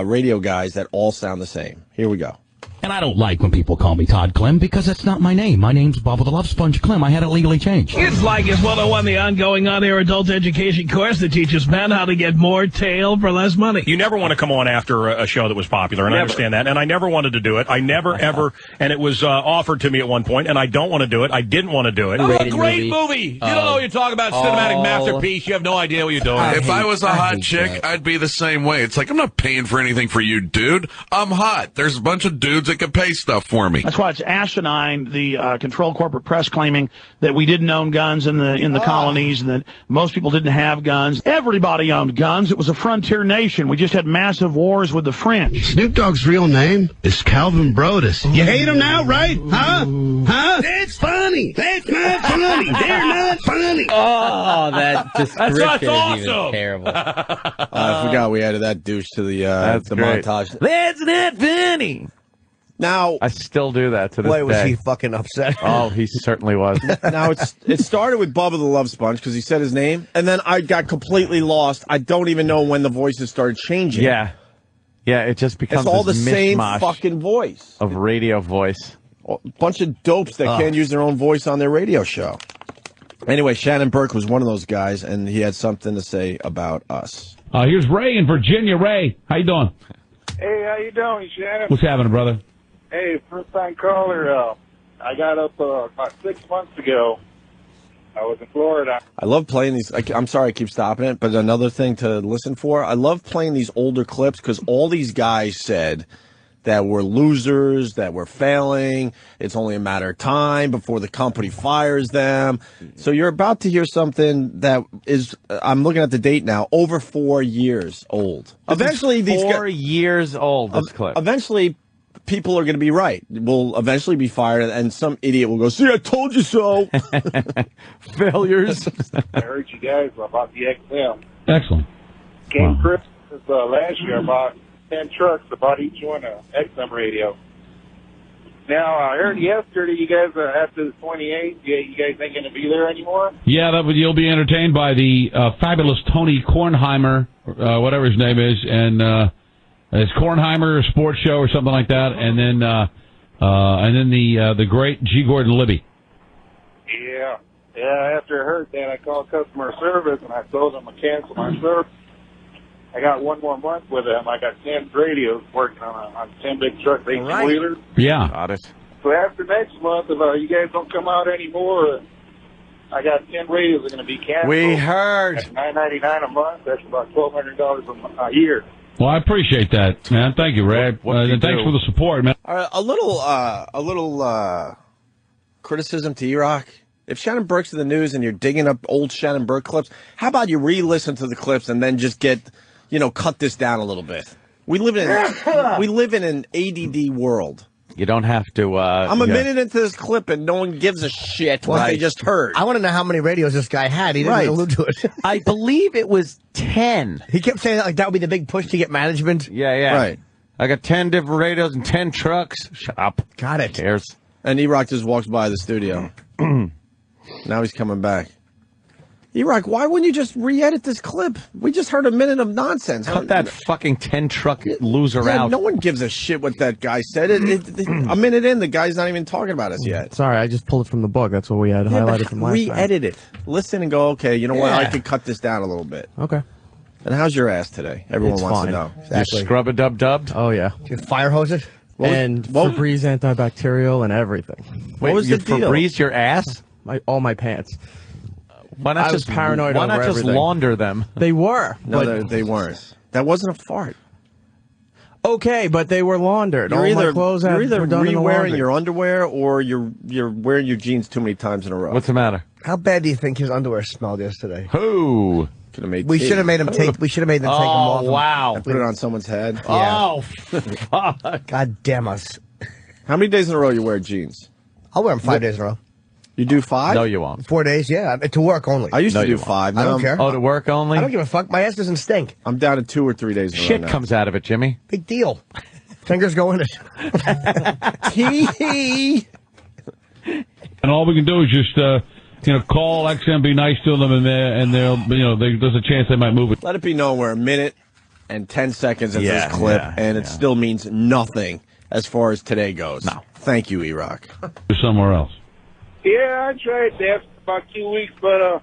radio guys that all sound the same. Here we go. And I don't like when people call me Todd Clem because that's not my name. My name's Bubba the Love Sponge Clem. I had it legally changed. It's like It's 101, the ongoing on-air adult education course that teaches men how to get more tail for less money. You never want to come on after a show that was popular, and I understand that. And I never wanted to do it. I never, ever, and it was offered to me at one point, and I don't want to do it. I didn't want to do it. Oh, a great movie. You don't know what you're talking about. Cinematic masterpiece. You have no idea what you're doing. If I was a hot chick, I'd be the same way. It's like, I'm not paying for anything for you, dude. I'm hot. There's a bunch of dudes that can pay stuff for me. That's why it's asinine, the controlled corporate press claiming that we didn't own guns in the colonies and that most people didn't have guns. Everybody owned guns. It was a frontier nation. We just had massive wars with the French. Snoop Dogg's real name is Calvin Brodus. You hate him now, right? Huh? Huh? That's funny. That's not funny. They're not funny. Oh, that description That's is awesome. even terrible. I forgot we added that douche to the great. montage. That's not funny. Now I still do that to this Boy, was day. he fucking upset. Oh, he certainly was. Now it started with Bubba the Love Sponge because he said his name, and then I got completely lost. I don't even know when the voices started changing. Yeah, it just becomes It's all this the same mishmash fucking voice. of radio voice. A bunch of dopes that can't use their own voice on their radio show. Anyway, Shannon Burke was one of those guys, and he had something to say about us. Here's Ray in Virginia. Ray, how you doing? Hey, how you doing, Shannon? What's happening, brother? Hey, first-time caller. I got up about 6 months ago. I was in Florida. I love playing these. I'm sorry I keep stopping it, but another thing to listen for, I love playing these older clips because all these guys said that we're losers, that we're failing. It's only a matter of time before the company fires them. So you're about to hear something that is, I'm looking at the date now, over 4 years old. Eventually, these 4 years old, this clip. Eventually, people are going to be right. We'll eventually be fired, and some idiot will go, see, I told you so. Failures. I heard you guys about the XM. Excellent. Came Christmas last year, about 10 trucks, about each one a XM radio. Now, I heard yesterday you guys after the 28th, you guys ain't going to be there anymore? Yeah, you'll be entertained by the fabulous Tony Kornheimer, whatever his name is, and it's Kornheimer Sports Show or something like that, and then the great G. Gordon Libby. Yeah. After I heard that, I called customer service and I told them to cancel my service. I got one more month with them. I got 10 radios working on 10 big trucks, 18-wheelers. Yeah. Got it. So after next month, if you guys don't come out anymore, I got 10 radios that are going to be canceled. We heard. At $9.99 a month, that's about $1,200 a year. Well, I appreciate that, man. Thank you, Ray. And thanks for the support, man. All right, a little criticism to E-Rock. If Shannon Burke's in the news and you're digging up old Shannon Burke clips, how about you re-listen to the clips and then just cut this down a little bit? We live in an ADD world. You don't have to. I'm a minute into this clip and no one gives a shit what they just heard. I want to know how many radios this guy had. He didn't allude to it. I believe it was 10. He kept saying that like that would be the big push to get management. Yeah. Right. I got 10 different radios and 10 trucks. Shut up. Got it. Who cares? And E-Rock just walks by the studio. Now he's coming back. E-Rock, why wouldn't you just re-edit this clip? We just heard a minute of nonsense. Cut that fucking 10-truck loser out. No one gives a shit what that guy said. A minute in, the guy's not even talking about us yet. Sorry, I just pulled it from the book. That's what we had highlighted from last time. Re-edit it. Listen and go, okay, you know what? I could cut this down a little bit. Okay. And how's your ass today? Everyone wants to know. Exactly. You scrub-a-dub-dubbed? Oh, yeah. You fire hose it? And Febreze antibacterial and everything. Wait, what was the deal? Febreze your ass? All my pants. Why not just paranoid? Why not just everything. launder them? They were. No, they weren't. That wasn't a fart. Okay, but they were laundered. You're either re-wearing your your underwear or you're wearing your jeans too many times in a row. What's the matter? How bad do you think his underwear smelled yesterday? Who? We should have made him take. We should have made them take them off. Oh wow! And put it on someone's head. Yeah. Oh, fuck! God damn us! How many days in a row you wear jeans? I'll wear them 5 days in a row. You do 5? No, you won't. 4 days, yeah. To work only. I used to do 5. I don't care. Oh, to work only? I don't give a fuck. My ass doesn't stink. I'm down to 2 or 3 days in a row Shit now. comes out of it, Jimmy. Big deal. Fingers go in it. And all we can do is just, call XM, be nice to them, and they'll, there's a chance they might move it. Let it be known we're a minute and 10 seconds into this clip, and it still means nothing as far as today goes. No. Thank you, E-Rock. Somewhere else. Yeah, I tried that for about 2 weeks, but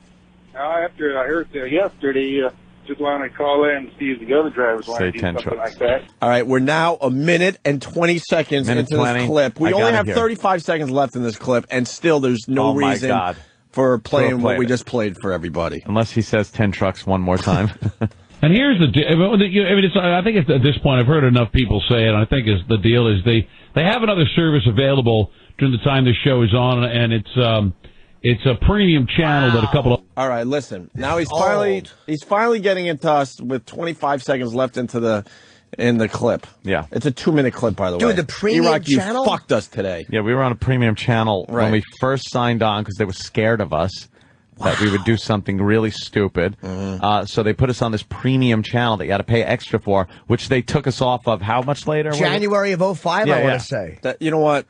after I heard that yesterday, just wanted to call in and see if the other drivers wanted to do something like that. All right, we're now a minute and 20 seconds into this clip. We only have 35 seconds left in this clip, and still there's no reason for playing what we just played for everybody. Unless he says 10 trucks one more time. And here's the deal. I think at this point I've heard enough people say it. And I think the deal is they have another service available during the time the show is on, and it's a premium channel that a couple of. All right, listen. Now he's finally getting into us with 25 seconds left in the clip. Yeah, it's a 2-minute clip, by the way. Dude, the premium E-Rock, channel? You fucked us today. Yeah, we were on a premium channel when we first signed on because they were scared of us. That we would do something really stupid. So they put us on this premium channel that you had to pay extra for, which they took us off of how much later? January of 2005, I want to say. You know what?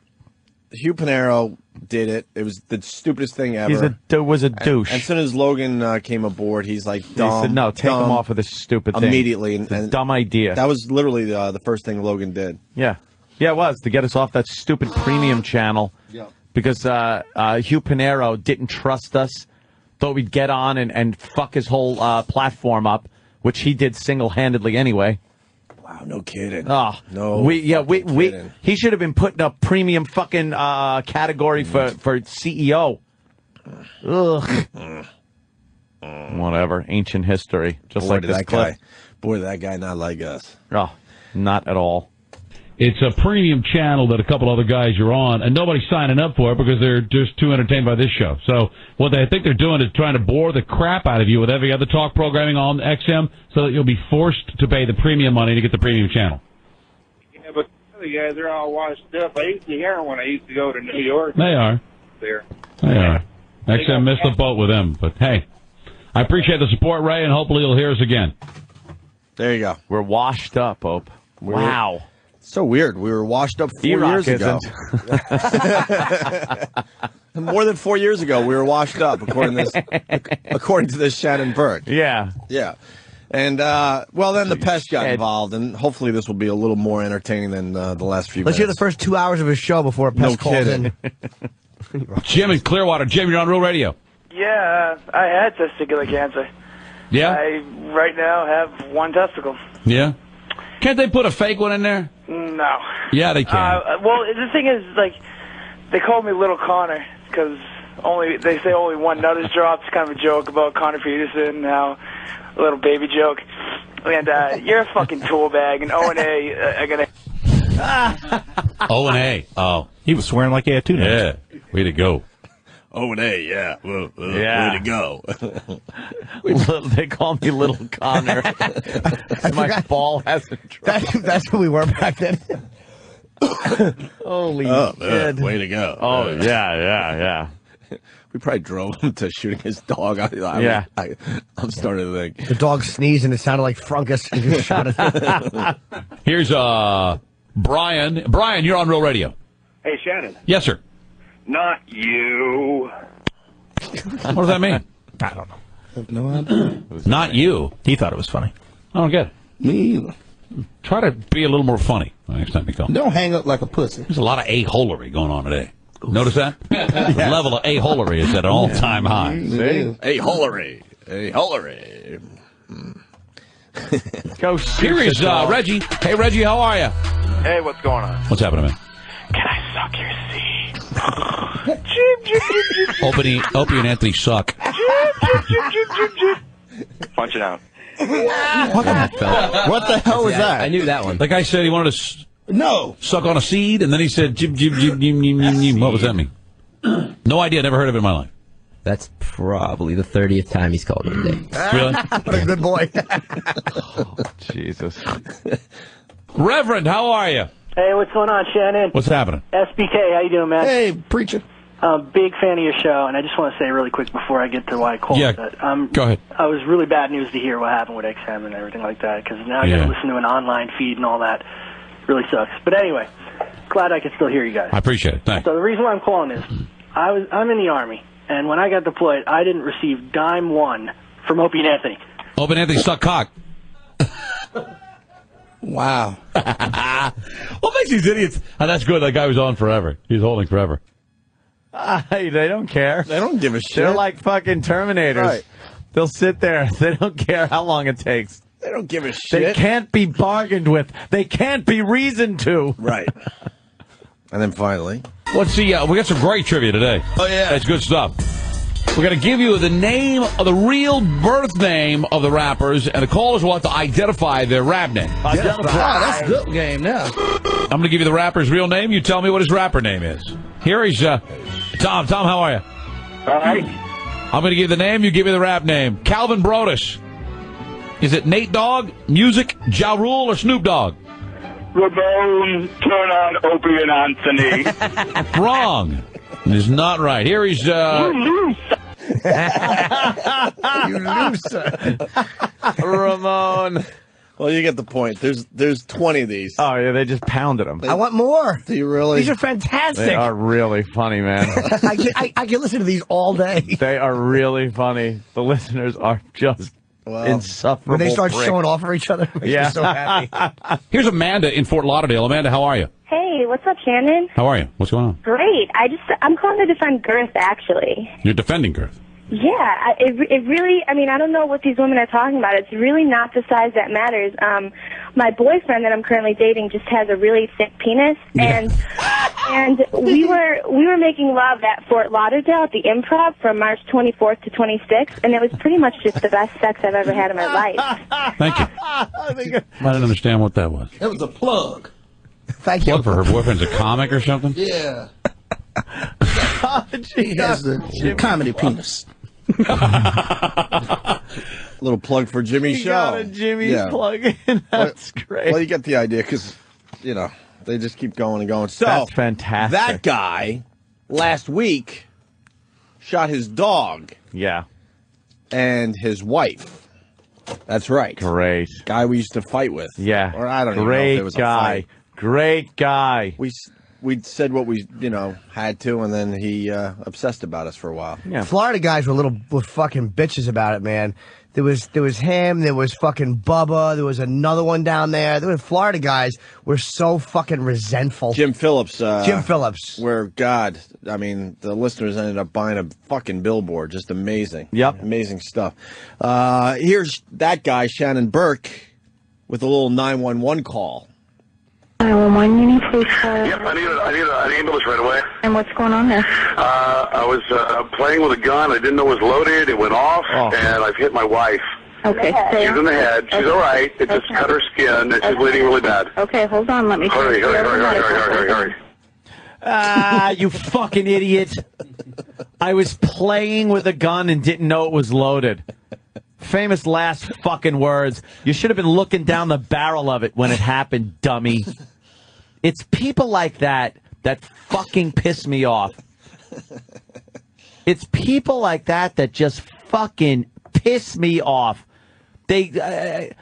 Hugh Pinero did it. It was the stupidest thing ever. He was a douche. And as soon as Logan came aboard, he's like, dumb. He said, no, take him off of this stupid thing. Immediately. It's a dumb idea. That was literally the first thing Logan did. Yeah. Yeah, it was, to get us off that stupid premium channel. Yeah. Because Hugh Pinero didn't trust us. Thought we'd get on and fuck his whole platform up, which he did single-handedly anyway. Wow, no kidding. Oh, no. He should have been put in a premium fucking category for CEO. Ugh. Whatever, ancient history, just like this clip. Boy, did that guy not like us. Oh, not at all. It's a premium channel that a couple other guys are on, and nobody's signing up for it because they're just too entertained by this show. So what I think they're doing is trying to bore the crap out of you with every other talk programming on XM so that you'll be forced to pay the premium money to get the premium channel. Yeah, but the other guys, they're all washed up. I used to hear them when I used to go to New York. They are. There. They are. XM missed the boat with them, but hey, I appreciate the support, Ray, and hopefully you'll hear us again. There you go. We're washed up, Ope. Wow. So weird. We were washed up 4 years ago. More than 4 years ago, we were washed up, according to this Shannon Burke. Yeah. Yeah. And, then the pest got involved, and hopefully this will be a little more entertaining than the last few minutes. Let's hear the first 2 hours of his show before a pest calls in. Jim in Clearwater. Jim, you're on Real Radio. Yeah, I had testicular cancer. Yeah? I, right now, have one testicle. Yeah? Can't they put a fake one in there? No. Yeah, they can. Well, the thing is, like, they call me Little Connor because they say only one nut is dropped. It's kind of a joke about Connor Peterson, how a little baby joke. And you're a fucking tool bag, and O&A are going to... O&A. Oh. He was swearing like he had two names. Yeah. Way to go. O&A, yeah. Yeah. Way to go. They call me Little Connor. My ball hasn't dropped. That's who we were back then. Holy shit. Way to go. Oh, yeah. We probably drove him to shooting his dog. I'm starting to think. The dog sneezed and it sounded like Frunkus. And you shot it. Here's Brian. Brian, you're on Real Radio. Hey, Shannon. Yes, sir. Not you. What does that mean? I don't know. I have no idea. Not you. He thought it was funny. I don't get it. Me either. Try to be a little more funny next time you come. Don't hang up like a pussy. There's a lot of a-holery going on today. Notice that? The level of a-holery is at an all-time high. A-holery. A-holery. Go Here is Reggie. Hey, Reggie, how are you? Hey, what's going on? What's happening, man? Can I suck your seed? Opie and Anthony suck. Punch it out. What the hell was that? I knew that one. The guy said he wanted to suck on a seed, and then he said, jib, jib, jib, jib, jib, jib, jib. What does that mean? No idea. Never heard of it in my life. That's probably the 30th time he's called me today. Really? What a good boy. Jesus. Reverend, how are you? Hey, what's going on, Shannon? What's happening? SBK, how you doing, man? Hey, preacher. Big fan of your show, and I just want to say really quick before I get to why I called. Yeah, go ahead. I was really bad news to hear what happened with XM and everything like that, because now I got to listen to an online feed and all that. Really sucks. But anyway, glad I can still hear you guys. I appreciate it. Thanks. So the reason why I'm calling is I'm in the Army, and when I got deployed, I didn't receive dime one from Opie and Anthony. Opie and Anthony suck cock. Wow. What makes these idiots? Oh, that's good. That guy was on forever. He's holding forever. They don't care. They don't give a shit. They're like fucking Terminators. Right. They'll sit there. They don't care how long it takes. They don't give a shit. They can't be bargained with. They can't be reasoned to. Right. And then finally. Let's see. We got some great trivia today. Oh, yeah. That's good stuff. We're going to give you the name of the real birth name of the rappers, and the callers will have to identify their rap name. That's a good game now. I'm going to give you the rapper's real name. You tell me what his rapper name is. Here he's Tom. Tom, how are you? All right. I'm going to give you the name. You give me the rap name. Calvin Brodus. Is it Nate Dogg, Music, Ja Rule, or Snoop Dogg? Ramon, turn on Opie and Anthony. Wrong. It is not right. Here he's... You lose. You loser. Ramon. Well, you get the point. There's 20 of these. Oh, yeah, they just pounded them. I want more. Do you really? These are fantastic. They are really funny, man. I can listen to these all day. They are really funny. The listeners are just insufferable. When they start pricks. showing off for each other, it makes me so happy. Here's Amanda in Fort Lauderdale. Amanda, how are you? Hey, what's up, Shannon? How are you? What's going on? Great. I'm calling to defend Girth, actually. You're defending Girth. Yeah, it really, I mean, I don't know what these women are talking about. It's really not the size that matters. My boyfriend that I'm currently dating just has a really thick penis, and we were making love at Fort Lauderdale at the Improv from March 24th to 26th, and it was pretty much just the best sex I've ever had in my life. Thank you. I didn't understand what that was. That was a plug. Thank you. Plug for her boyfriend's a comic or something? Yeah. He has a comedy penis. Little plug for Jimmy's show. Got a Jimmy's plug in. That's great. Well, you get the idea because, they just keep going and going. So, that's fantastic. That guy, last week, shot his dog. Yeah. And his wife. That's right. Great. Guy we used to fight with. Yeah. Or I don't even know if it was a fight. Great guy. We said what we, had to, and then he obsessed about us for a while. Yeah. Florida guys were fucking bitches about it, man. There was him, there was fucking Bubba, there was another one down there. The Florida guys were so fucking resentful. Jim Phillips. Where, God, I mean, the listeners ended up buying a fucking billboard. Just amazing. Yep. Amazing stuff. Here's that guy, Shannon Burke, with a little 911 call. 911, you need police car. Yep, I need an ambulance right away. And what's going on there? I was playing with a gun. I didn't know it was loaded. It went off, and I've hit my wife. Okay. She's in the head. She's all right. It just cut her skin, and she's bleeding really bad. Okay, hold on. Let me... Hurry. Ah, you fucking idiot. I was playing with a gun and didn't know it was loaded. Famous last fucking words. You should have been looking down the barrel of it when it happened, dummy. It's people like that fucking piss me off. It's people like that just fucking piss me off. The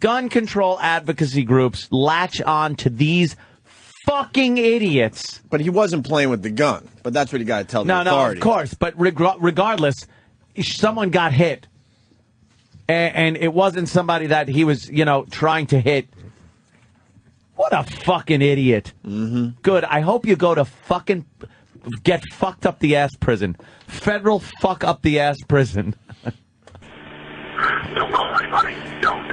gun control advocacy groups latch on to these fucking idiots. But he wasn't playing with the gun. But that's what you got to tell the authority. No, of course. But regardless, someone got hit. And it wasn't somebody that he was, trying to hit. What a fucking idiot. Mm-hmm. Good. I hope you go to fucking get fucked up the ass prison. Federal fuck up the ass prison. Don't call anybody. Don't.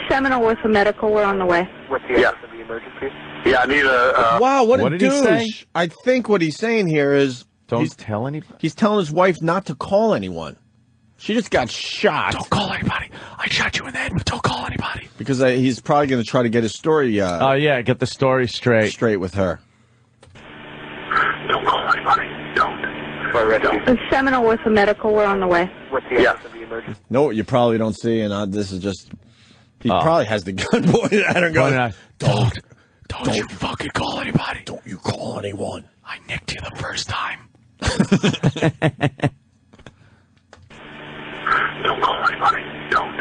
Seminole with a medical. We're on the way. What's the emergency? Yeah, I need a... Wow, what did douche. he say? I think what he's saying here is... Don't tell anybody? He's telling his wife not to call anyone. She just got shot. Don't call anybody. I shot you in the head, but don't call anybody. Because he's probably going to try to get his story... get the story straight. Straight with her. Don't call anybody. Don't. Seminole with a medical. We're on the way. What's the emergency? No, what you probably don't see, and this is just... He probably has the gun pointed at her going, Don't you fucking call anybody. Don't you call anyone. I nicked you the first time. Don't call anybody. Don't.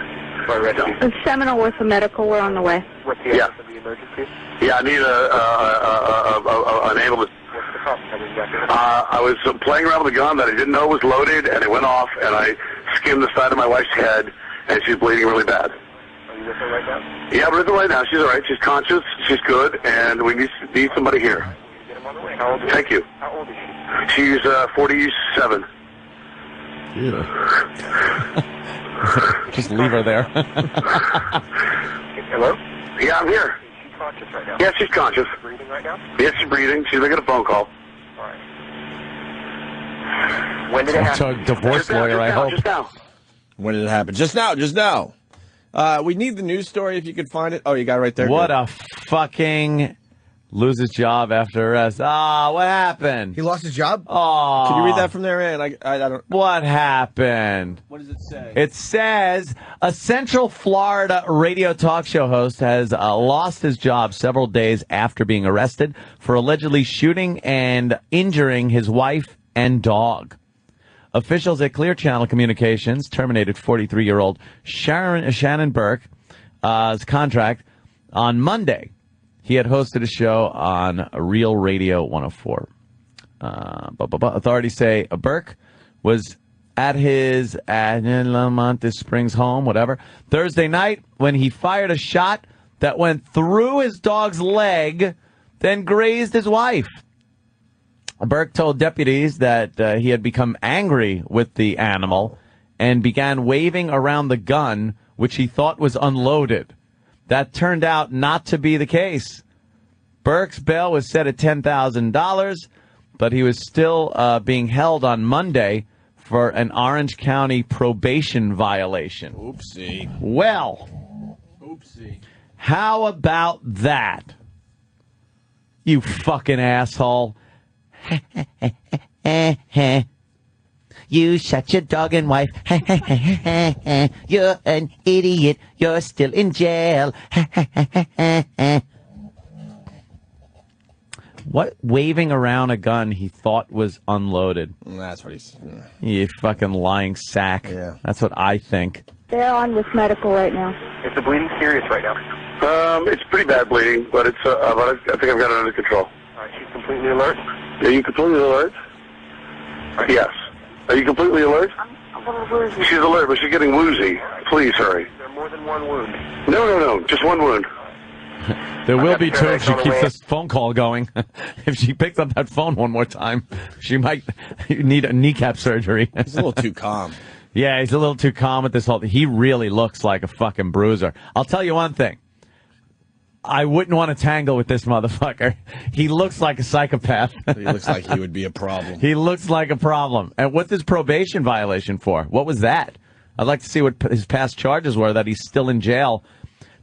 Seminole with a medical. We're on the way. What's the emergency? Yeah, I need an ambulance. What's the problem? I was playing around with a gun that I didn't know was loaded, and it went off, and I skimmed the side of my wife's head, and she's bleeding really bad. Are you with her right now? Yeah, we're with her right now. She's all right. She's conscious. She's good, and we need somebody here. Get him on the way. How old is Thank you. How old is she? She's 47. Just leave her there. Hello? Yeah, I'm here. She's conscious right now. Yeah, she's conscious. Breathing right now? Yes, she's breathing. She's making a phone call. All right. When did it happen? To a divorce lawyer, I hope. Just now. When did it happen? Just now. We need the news story if you could find it. Oh, you got it right there. What a fucking... Lose his job after arrest. What happened? He lost his job? Oh. Can you read that from there, Ann? I don't... What happened? What does it say? It says a Central Florida radio talk show host has lost his job several days after being arrested for allegedly shooting and injuring his wife and dog. Officials at Clear Channel Communications terminated 43-year-old Shannon Burke's contract on Monday. He had hosted a show on Real Radio 104. Authorities say Burke was at his Montes Springs home, whatever, Thursday night when he fired a shot that went through his dog's leg, then grazed his wife. Burke told deputies that he had become angry with the animal and began waving around the gun, which he thought was unloaded. That turned out not to be the case. Burke's bail was set at $10,000, but he was still being held on Monday for an Orange County probation violation. Oopsie. Well, how about that? You fucking asshole. You shot your dog and wife. You're an idiot. You're still in jail. What waving around a gun he thought was unloaded? That's what he's... You fucking lying sack. Yeah. That's what I think. They're on with medical right now. Is the bleeding serious right now? It's pretty bad bleeding, but it's I think I've got it under control. All right, she's completely alert? Are you completely alert? Right. Yes. Are you completely alert? I'm a little woozy. She's alert, but she's getting woozy. Please hurry. Is there more than one wound? No. Just one wound. There will be two if she keeps this phone call going. If she picks up that phone one more time, she might need a kneecap surgery. He's a little too calm. Yeah, he's a little too calm with this whole thing. He really looks like a fucking bruiser. I'll tell you one thing. I wouldn't want to tangle with this motherfucker. He looks like a psychopath. He looks like he would be a problem. He looks like a problem. And what's his probation violation for? What was that? I'd like to see what his past charges were that he's still in jail.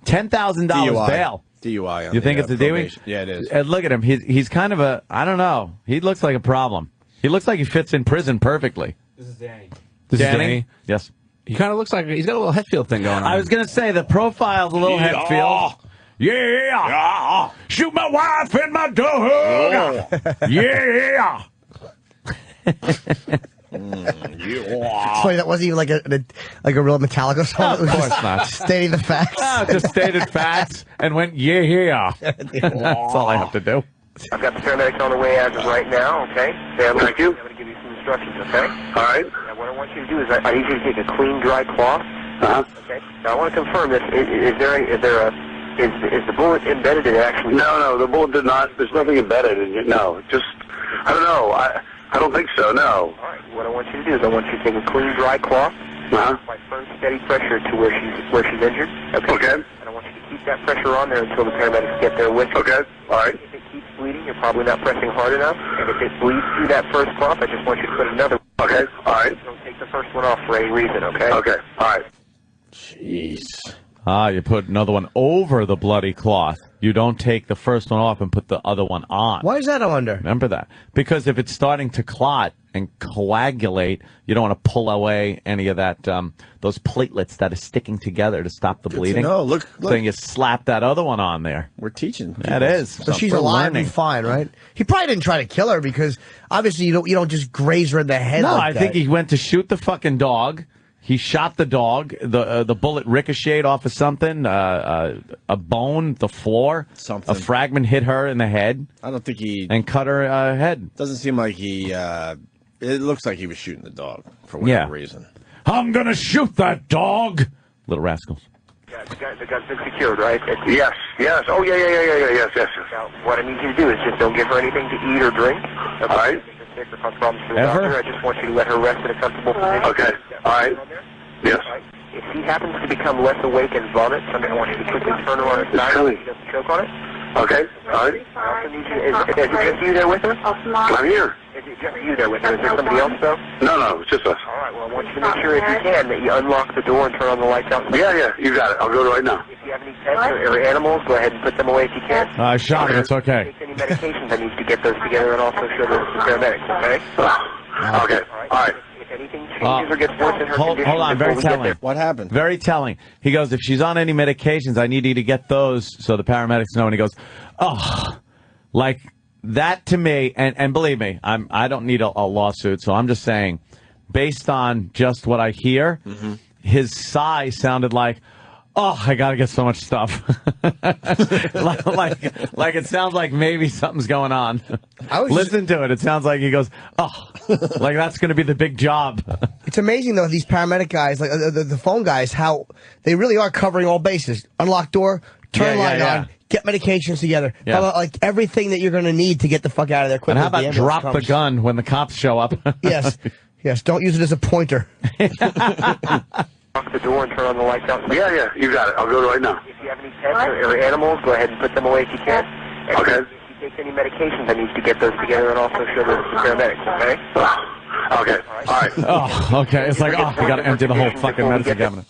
$10,000 bail. DUI. You think it's a DUI? Yeah, it is. And look at him. He's kind of a, I don't know. He looks like a problem. He looks like he fits in prison perfectly. This is Danny. This is Danny? Yes. He kind of looks like he's got a little Hetfield thing going on. I was going to say the profile's a little Hetfield. Yeah. Shoot my wife and my dog. Yeah. It's funny, that wasn't even like a real Metallica song. Of course not. Stating the facts. Just stated facts and went, yeah. That's all I have to do. I've got the paramedics on the way as of right now, okay? Thank you. I'm going to give you some instructions, okay? All right. Now, what I want you to do is I need you to take a clean, dry cloth. Okay? Now, I want to confirm this. Is the bullet embedded in it actually? No, the bullet did not. There's nothing embedded in it. No, just, I don't know. I don't think so, no. All right. What I want you to do is I want you to take a clean, dry cloth. Apply firm, steady pressure to where she's injured. Okay. And I want you to keep that pressure on there until the paramedics get there with you. Okay. All right. If it keeps bleeding, you're probably not pressing hard enough. And if it bleeds through that first cloth, I just want you to put another. Okay. All right. Don't take the first one off for any reason. Okay. Okay. All right. Jeez. You put another one over the bloody cloth. You don't take the first one off and put the other one on. Why is that, I wonder? Remember that. Because if it's starting to clot and coagulate, you don't want to pull away any of that, those platelets that are sticking together to stop the bleeding. No, look. So you slap that other one on there. We're teaching. That is. So she's alive and fine, right? He probably didn't try to kill her because obviously you don't just graze her in the head. No, like I think he went to shoot the fucking dog. He shot the dog. The bullet ricocheted off of something, a bone, the floor. Something. A fragment hit her in the head. I don't think he... And cut her head. Doesn't seem like he... it looks like he was shooting the dog for whatever reason. I'm going to shoot that dog! Little rascals. Yeah, the gun's been secured, right? Yes. Oh, yeah, yes. Now, what I need you to do is just don't give her anything to eat or drink. Okay? All right. Ever? I just want you to let her rest in a comfortable position. Okay. All right. Yes. If she happens to become less awake and vomit, I want you to quickly turn her on her side so she doesn't choke on it. Okay. All right. Is it just you there with her? I'm here. Is it just you there with her? Is there somebody else, though? No, it's just us. All right, well, I want you to make sure, if you can, that you unlock the door and turn on the lights outside. Yeah, you got it. I'll go right now. If you have any pets or animals, go ahead and put them away if you can. I shot him. It's okay. If you take any medications, I need to get those together and also show those to paramedics, okay? Okay. All right. If anything changes or gets worse in her condition, hold on, very telling. What happened? Very telling. He goes, if she's on any medications, I need you to get those so the paramedics know. And he goes, oh, like that to me, and believe me, I don't need a lawsuit, so I'm just saying, based on just what I hear, his sigh sounded like, oh, I gotta get so much stuff. like it sounds like maybe something's going on. Listen to it. It sounds like he goes, oh, like that's going to be the big job. It's amazing, though, these paramedic guys, like the phone guys, how they really are covering all bases. Unlock door, turn light on, get medications together. Yeah. How about, like, everything that you're going to need to get the fuck out of there quickly. And how about drop the gun when the cops show up? Yes, don't use it as a pointer. Lock the door and turn on the lights outside. Yeah, you got it. I'll go right now. If you have any pets or animals, go ahead and put them away if you can. And Okay. If you take any medications, I need to get those together and also show those to paramedics, okay? Okay. All right. Oh, okay. It's like, oh, we got to empty the whole fucking medicine cabinet.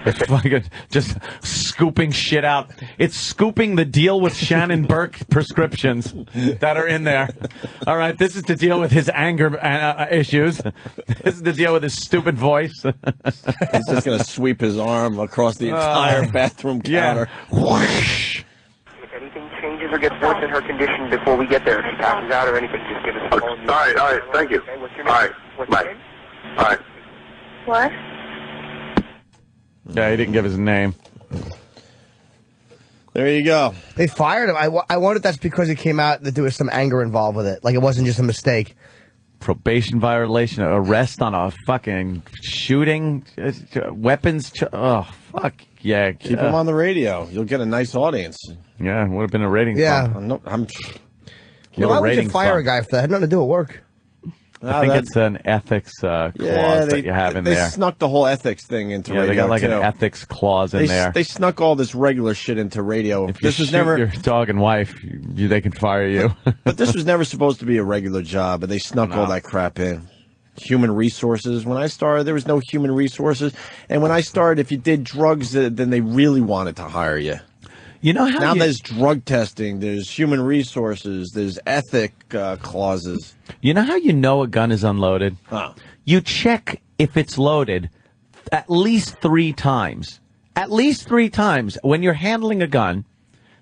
It's fucking just scooping shit out. It's scooping the deal with Shannon Burke prescriptions that are in there. All right, this is to deal with his anger issues. This is to deal with his stupid voice. He's just going to sweep his arm across the entire bathroom counter. Whoosh. If anything changes or gets worse in her condition before we get there, if she passes out or anything, just give us a call. All right. Thank you. Okay, what's your All name? right. Bye. All right. What? Yeah, he didn't give his name. There you go. They fired him. I wonder if that's because it came out that there was some anger involved with it. Like, it wasn't just a mistake. Probation violation, arrest on a fucking shooting, weapons. Oh, fuck. Yeah. Keep him on the radio. You'll get a nice audience. Yeah, would have been a rating Yeah. bump. Why would you fire a guy for that? It had nothing to do with work. I think it's an ethics clause that you have in there. They snuck the whole ethics thing into radio. They got like too. an ethics clause in there. They snuck all this regular shit into radio. If you shoot your dog and wife, they can fire you. But this was never supposed to be a regular job, but they snuck all that crap in. Human resources. When I started, there was no human resources. And when I started, if you did drugs, then they really wanted to hire you. You know how now there's drug testing, there's human resources, there's ethic clauses. You know how you know a gun is unloaded? You check if it's loaded at least 3 times. At least 3 times. When you're handling a gun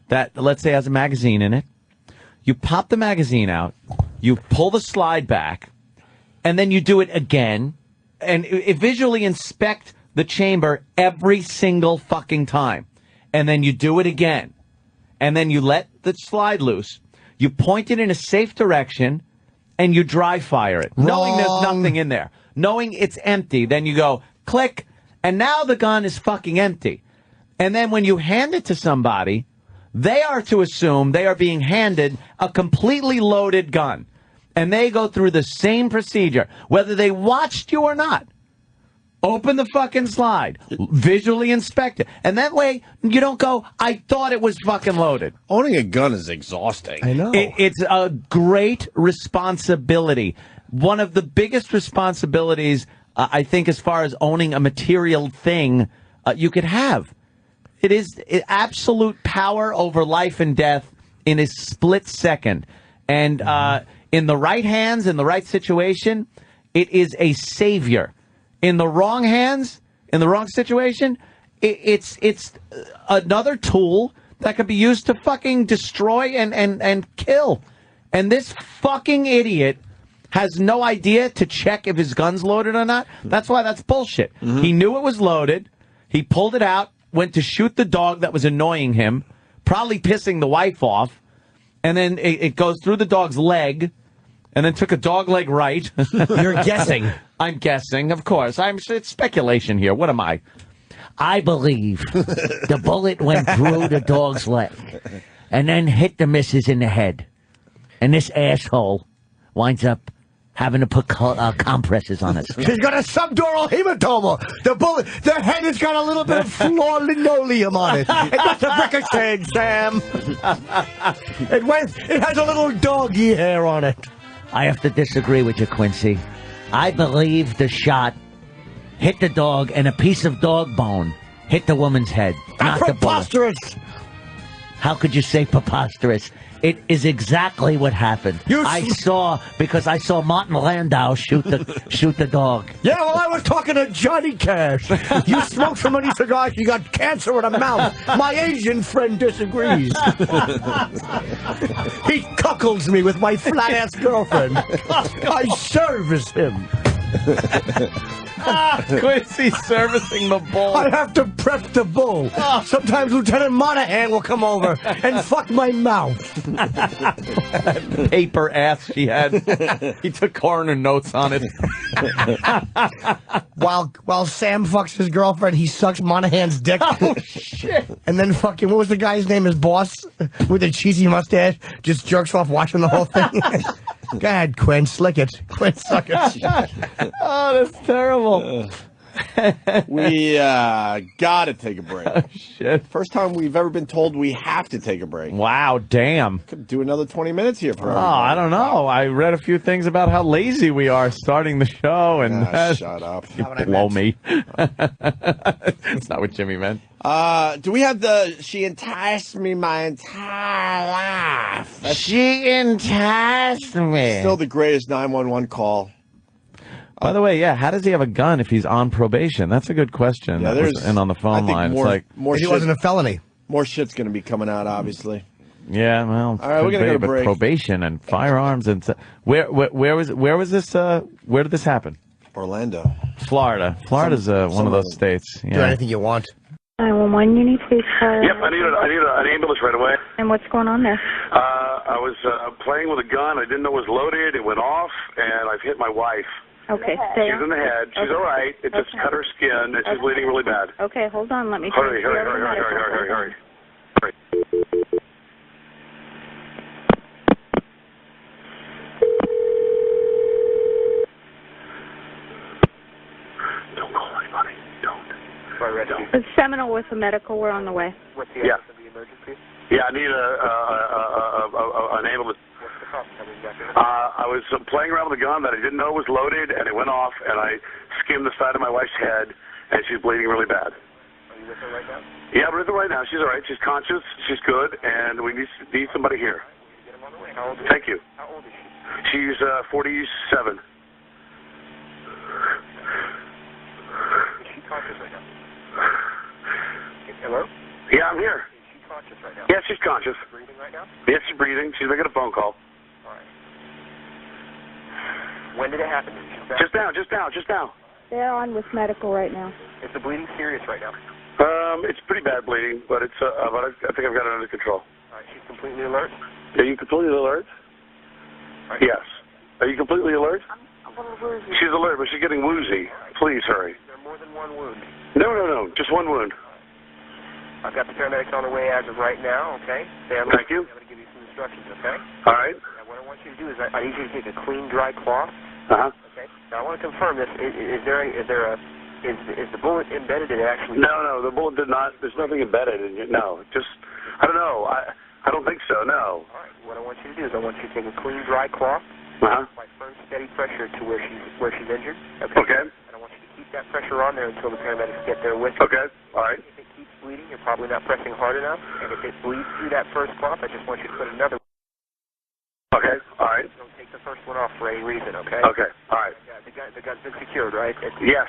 that, let's say, has a magazine in it, you pop the magazine out, you pull the slide back, and then you do it again, and visually inspect the chamber every single fucking time. And then you do it again. And then you let the slide loose. You point it in a safe direction, and you dry fire it. Knowing there's nothing in there. Knowing it's empty. Then you go, click, and now the gun is fucking empty. And then when you hand it to somebody, they are to assume they are being handed a completely loaded gun. And they go through the same procedure, whether they watched you or not. Open the fucking slide. Visually inspect it. And that way, you don't go, I thought it was fucking loaded. Owning a gun is exhausting. I know. It's a great responsibility. One of the biggest responsibilities, I think, as far as owning a material thing you could have. It is absolute power over life and death in a split second. And in the right hands, in the right situation, it is a savior. In the wrong hands, in the wrong situation, it's another tool that could be used to fucking destroy and kill. And this fucking idiot has no idea to check if his gun's loaded or not. That's why that's bullshit. He knew it was loaded. He pulled it out, went to shoot the dog that was annoying him, probably pissing the wife off. And then it goes through the dog's leg, and then took a dog leg right. You're guessing. I'm guessing, of course. It's speculation here. What am I? I believe the bullet went through the dog's leg and then hit the missus in the head. And this asshole winds up having to put compresses on it. She's got a subdural hematoma. The head has got a little bit of flawed linoleum on it. It must have ricocheted, Sam. It has a little doggy hair on it. I have to disagree with you, Quincy. I believe the shot hit the dog and a piece of dog bone hit the woman's head. Not the bullet. Preposterous! How could you say preposterous? It is exactly what happened. I saw Martin Landau shoot the dog. Yeah, well, I was talking to Johnny Cash. You smoked so many cigars, you got cancer in the mouth. My Asian friend disagrees. He cuckolds me with my flat-ass girlfriend. I service him. Quincy servicing the bull. I have to prep the bull. Sometimes Lieutenant Monahan will come over and fuck my mouth. Paper ass she had. He took coroner notes on it. While Sam fucks his girlfriend, he sucks Monahan's dick. Oh, shit. And then fucking, what was the guy's name? His boss with the cheesy mustache just jerks off watching the whole thing. Go ahead, Quinn, slick it. Quinn, suck it. Oh, that's terrible. We gotta take a break. Oh, shit. First time we've ever been told we have to take a break. Wow, damn. Could do another 20 minutes here for everybody. I don't know. I read a few things about how lazy we are starting the show, and shut up. You blow me. That's not what Jimmy meant. Do we have she enticed me my entire life? She enticed me. Still the greatest 911 call. By the way, how does he have a gun if he's on probation? That's a good question. Yeah, and on the phone line, more, it's like more he wasn't a felony. More shit's going to be coming out, obviously. Yeah, well, all right, we're going to go to break. Probation and firearms and where was this? Where did this happen? Orlando, Florida. Florida's one of those states. Yeah. Do anything you want. 911, you need police car. Yep, I need an ambulance right away. And what's going on there? I was playing with a gun. I didn't know it was loaded. It went off, and I've hit my wife. Okay, She's in the head. She's all right. It just cut her skin, and she's bleeding really bad. Okay, hold on. Let me hurry. It's Seminole with the medical. We're on the way. What's the Yeah. address of the emergency? Yeah, I need an ambulance. What's the problem? Tell me exactly. I was playing around with a gun that I didn't know was loaded, and it went off, and I skimmed the side of my wife's head, and she's bleeding really bad. Are you with her right now? Yeah, I'm with her right now. She's all right. She's conscious. She's good, and we need somebody here. Get him on the way. How old is Thank she? you. How old is she? She's 47. Is she conscious right now? Hello? Yeah, I'm here. Is she conscious right now? Yeah, she's conscious. Breathing right now? Yeah, she's breathing. She's making a phone call. All right. When did it happen? Just now. They're on with medical right now. Is the bleeding serious right now? It's pretty bad bleeding, but it's but I think I've got it under control. All right. She's completely alert? Are you completely alert? Right. Yes. Are you completely alert? I'm a little woozy. She's alert, but she's getting woozy. Please hurry. Is there more than one wound? No. Just one wound. I've got the paramedics on the way as of right now, okay? Thank you. I'm going to give you some instructions, okay? All right. Now, what I want you to do is I need you to take a clean, dry cloth. Uh-huh. Okay. Now, I want to confirm this. Is the bullet embedded in it actually? No, the bullet did not. There's nothing embedded in it. No, just, I don't know. I don't think so, no. All right. What I want you to do is I want you to take a clean, dry cloth. Uh-huh. Apply firm, steady pressure to where she's injured. Okay. And I want you to keep that pressure on there until the paramedics get there with you. Okay. All right. If it keeps bleeding, you're probably not pressing hard enough. And if it bleeds through that first cloth, I just want you to put another. Okay. All right. Don't take the first one off for any reason, okay? Okay. All right. Yeah, the gun's been secured, right? Yes.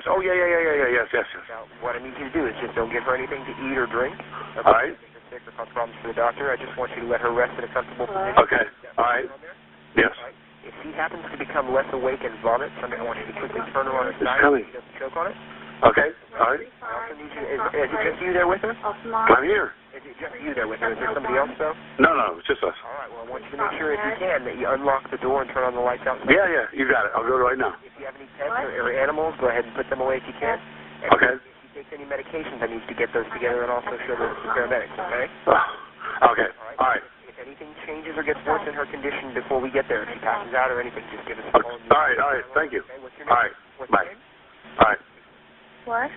Oh, yeah. Yes. Now, what I need you to do is just don't give her anything to eat or drink. Okay? All right. Make her sick or cause problems for the doctor. I just want you to let her rest in a comfortable position. Okay. All right. Yes. If she happens to become less awake and vomit, something I want you to quickly turn her on her It's side coming. so she doesn't choke on it. Okay. All right. I also need you. Is it just you there with her? I'm here. Is it just you there with her? Is there somebody else though? No, it's just us. All right. Well, I want you to make sure if you can that you unlock the door and turn on the lights outside. Yeah. You got it. I'll go right now. If you have any pets or animals, go ahead and put them away if you can. And Okay. If she takes any medications, I need you to get those together and also show those to paramedics. Okay. Okay. All right. If anything changes or gets worse in her condition before we get there, if she passes out or anything, just give us a call. All right. Thank you. Okay, what's your All name? right. What's Bye. your name? All right. What?